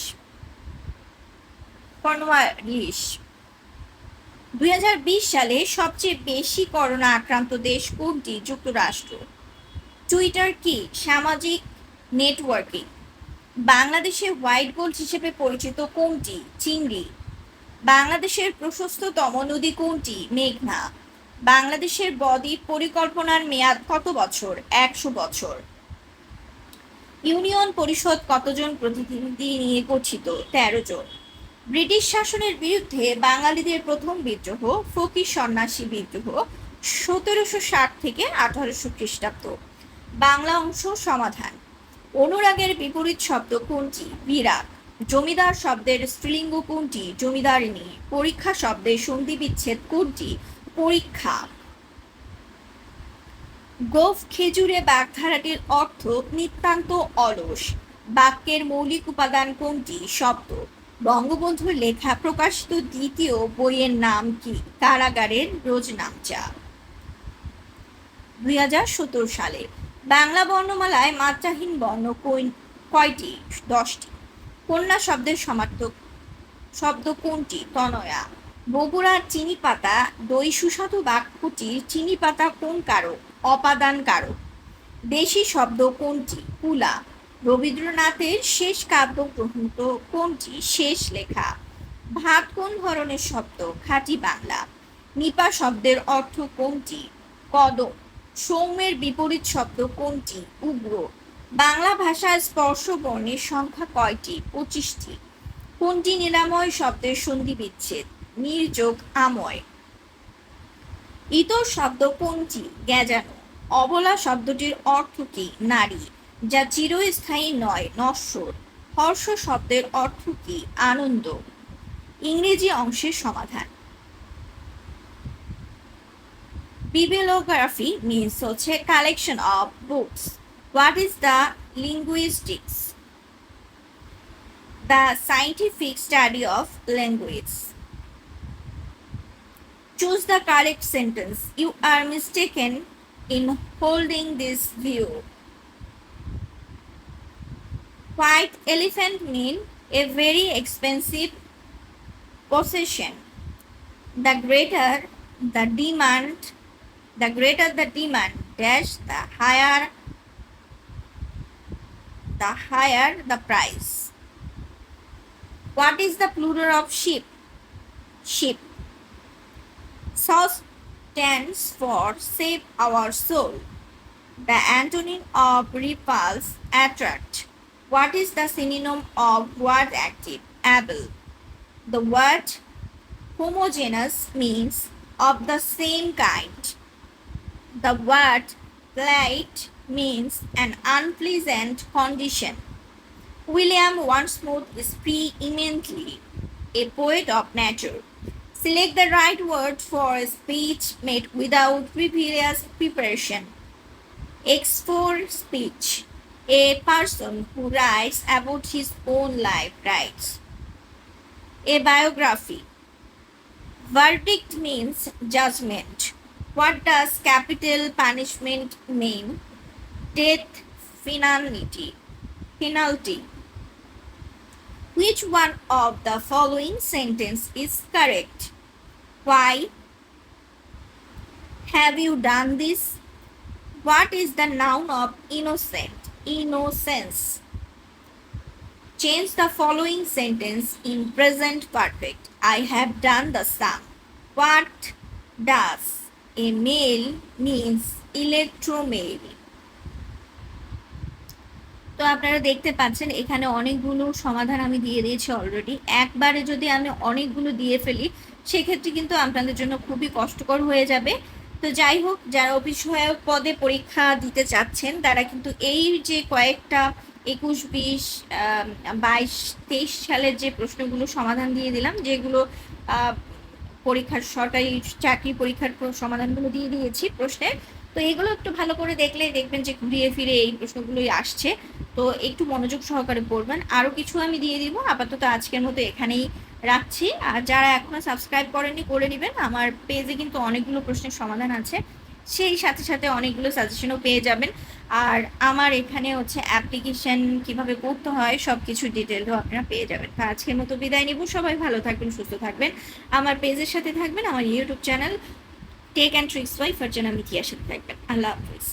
2020 সালে সবচেয়ে বেশি করোনা আক্রান্ত দেশ কোনটি? যুক্তরাষ্ট্র। টুইটার কি? সামাজিক নেটওয়ার্কিং। বাংলাদেশে হোয়াইট গোল্ড হিসেবে পরিচিত কোনটি? চিংড়ি। বাংলাদেশের প্রশস্ততম নদী কোনটি? মেঘনা। বাংলাদেশের বদ্বীপ পরিকল্পনার মেয়াদ কত বছর? 100 বছর। ইউনিয়ন পরিষদ কতজন প্রতিনিধি নিয়ে গঠিত? 13 জন। ব্রিটিশ শাসনের বিরুদ্ধে বাঙালিদের প্রথম বিদ্রোহ ফকির সন্ন্যাসী বিদ্রোহ 1760 থেকে 1800 খ্রিস্টাব্দ। বাংলা অংশ সমাধান। অনুরাগের বিপরীত শব্দ কোনটি? বিরাগ। জমিদার শব্দের স্ত্রীলিঙ্গ কোনটি? জমিদারিনী। পরীক্ষা শব্দের সন্ধি বিচ্ছেদ কোনটি? পরীক্ষা। গোঁফ খেজুরে বাগধারাটির অর্থ নিতান্ত অলস। বাক্যের মৌলিক উপাদান কোনটি? শব্দ। বঙ্গবন্ধুর লেখা প্রকাশিত দ্বিতীয় বইয়ের নাম কি? কারাগারের রোজনামচা। 2017 সালে বাংলা বর্ণমালায় মাত্রাহীন বর্ণ কয়টি? 10টি। কন্যা শব্দের সমার্থক শব্দ কোনটি? তনয়া। বগুড়ার চিনি পাতা দই সুস্বাদু বাক্যটির চিনি পাতা কোন কারক? অপাদান কারক। দেশি শব্দ কোনটি? কুলা। রবীন্দ্রনাথের শেষ কাব্যগ্রন্থ কোনটি? শেষ লেখা। ভাত কোন ধরনের শব্দ? খাঁটি বাংলা। নিপা শব্দের অর্থ কোনটি? কদম। সৌম্যের বিপরীত শব্দ কোনটি? উগ্র। বাংলা ভাষার স্পর্শ বর্ণের সংখ্যা কয়টি? 25টি। কোনটি নিরাময় শব্দের সন্ধি বিচ্ছেদ? নির্যোগ আময়। ইতর শব্দ কোনটি? গ্যাজানো। অবলা শব্দটির অর্থ কি? নারী, যা চিরস্থায়ী নয়, নশ্বর। হর্ষ শব্দের অর্থ কি? আনন্দ। ইংরেজি অংশের সমাধান। বিবলিওগ্রাফি means হচ্ছে collection of books. What is the linguistics? The scientific study of language. Choose the correct sentence. You are mistaken in holding this view. White elephant mean a very expensive possession. The greater the demand, dash the higher the price. What is the plural of sheep? Sheep. SAUCE stands for Save Our Soul. The antonym of repulse, attract. What is the synonym of word active? Able. The word homogeneous means of the same kind. The word plight means an unpleasant condition. William Wordsworth is vehemently a poet of nature. Select the right word for a speech made without previous preparation. X for speech. A person who writes about his own life writes. A biography. Verdict means judgment. What does capital punishment mean? Death penalty. Which one of the following sentence is correct? Why have you done this? What is the noun of innocent? Innocence. Change the following sentence in present perfect. I have done the sum. What does a mail means? Electromail. তো আপনারা দেখতে পাচ্ছেন এখানে অনেকগুলো সমাধান আমি দিয়ে দিয়েছি অলরেডি। একবারে যদি আমি অনেকগুলো দিয়ে ফেলি সেক্ষেত্রে কিন্তু আপনাদের জন্য খুবই কষ্টকর হয়ে যাবে। তো যাই হোক, যারা অফিস সহায়ক পদে পরীক্ষা দিতে চাচ্ছেন তারা কিন্তু এই যে কয়েকটা 21, 20, 22, 23 সালের যে প্রশ্নগুলো সমাধান দিয়ে দিলাম, যেগুলো পরীক্ষার সরকারি চাকরি পরীক্ষার সমাধানগুলো দিয়ে দিয়েছি প্রশ্নের, তো এগুলো একটু ভালো করে দেখলেই দেখবেন যে ঘুরিয়ে ফিরে এই প্রশ্নগুলোই আসছে। তো একটু মনোযোগ সহকারে পড়বেন। আরও কিছু আমি দিয়ে দিব। আপাতত আজকের মতো এখানেই রাখছি। আর যারা এখনো সাবস্ক্রাইব করেননি করে নেবেন। আমার পেজে কিন্তু অনেকগুলো প্রশ্নের সমাধান আছে, সেই সাথে সাথে অনেকগুলো সাজেশনও পেয়ে যাবেন। আর আমার এখানে হচ্ছে অ্যাপ্লিকেশন কিভাবে করতে হয় সব কিছু ডিটেলও আপনারা পেয়ে যাবেন। তো আজকের মতো বিদায় নিব। সবাই ভালো থাকবেন, সুস্থ থাকবেন, আমার পেজের সাথে থাকবেন, আমার YouTube channel tech and tricks by Farzana মিথিয়ার সাথে থাকবেন। আল্লাহ হাফিজ।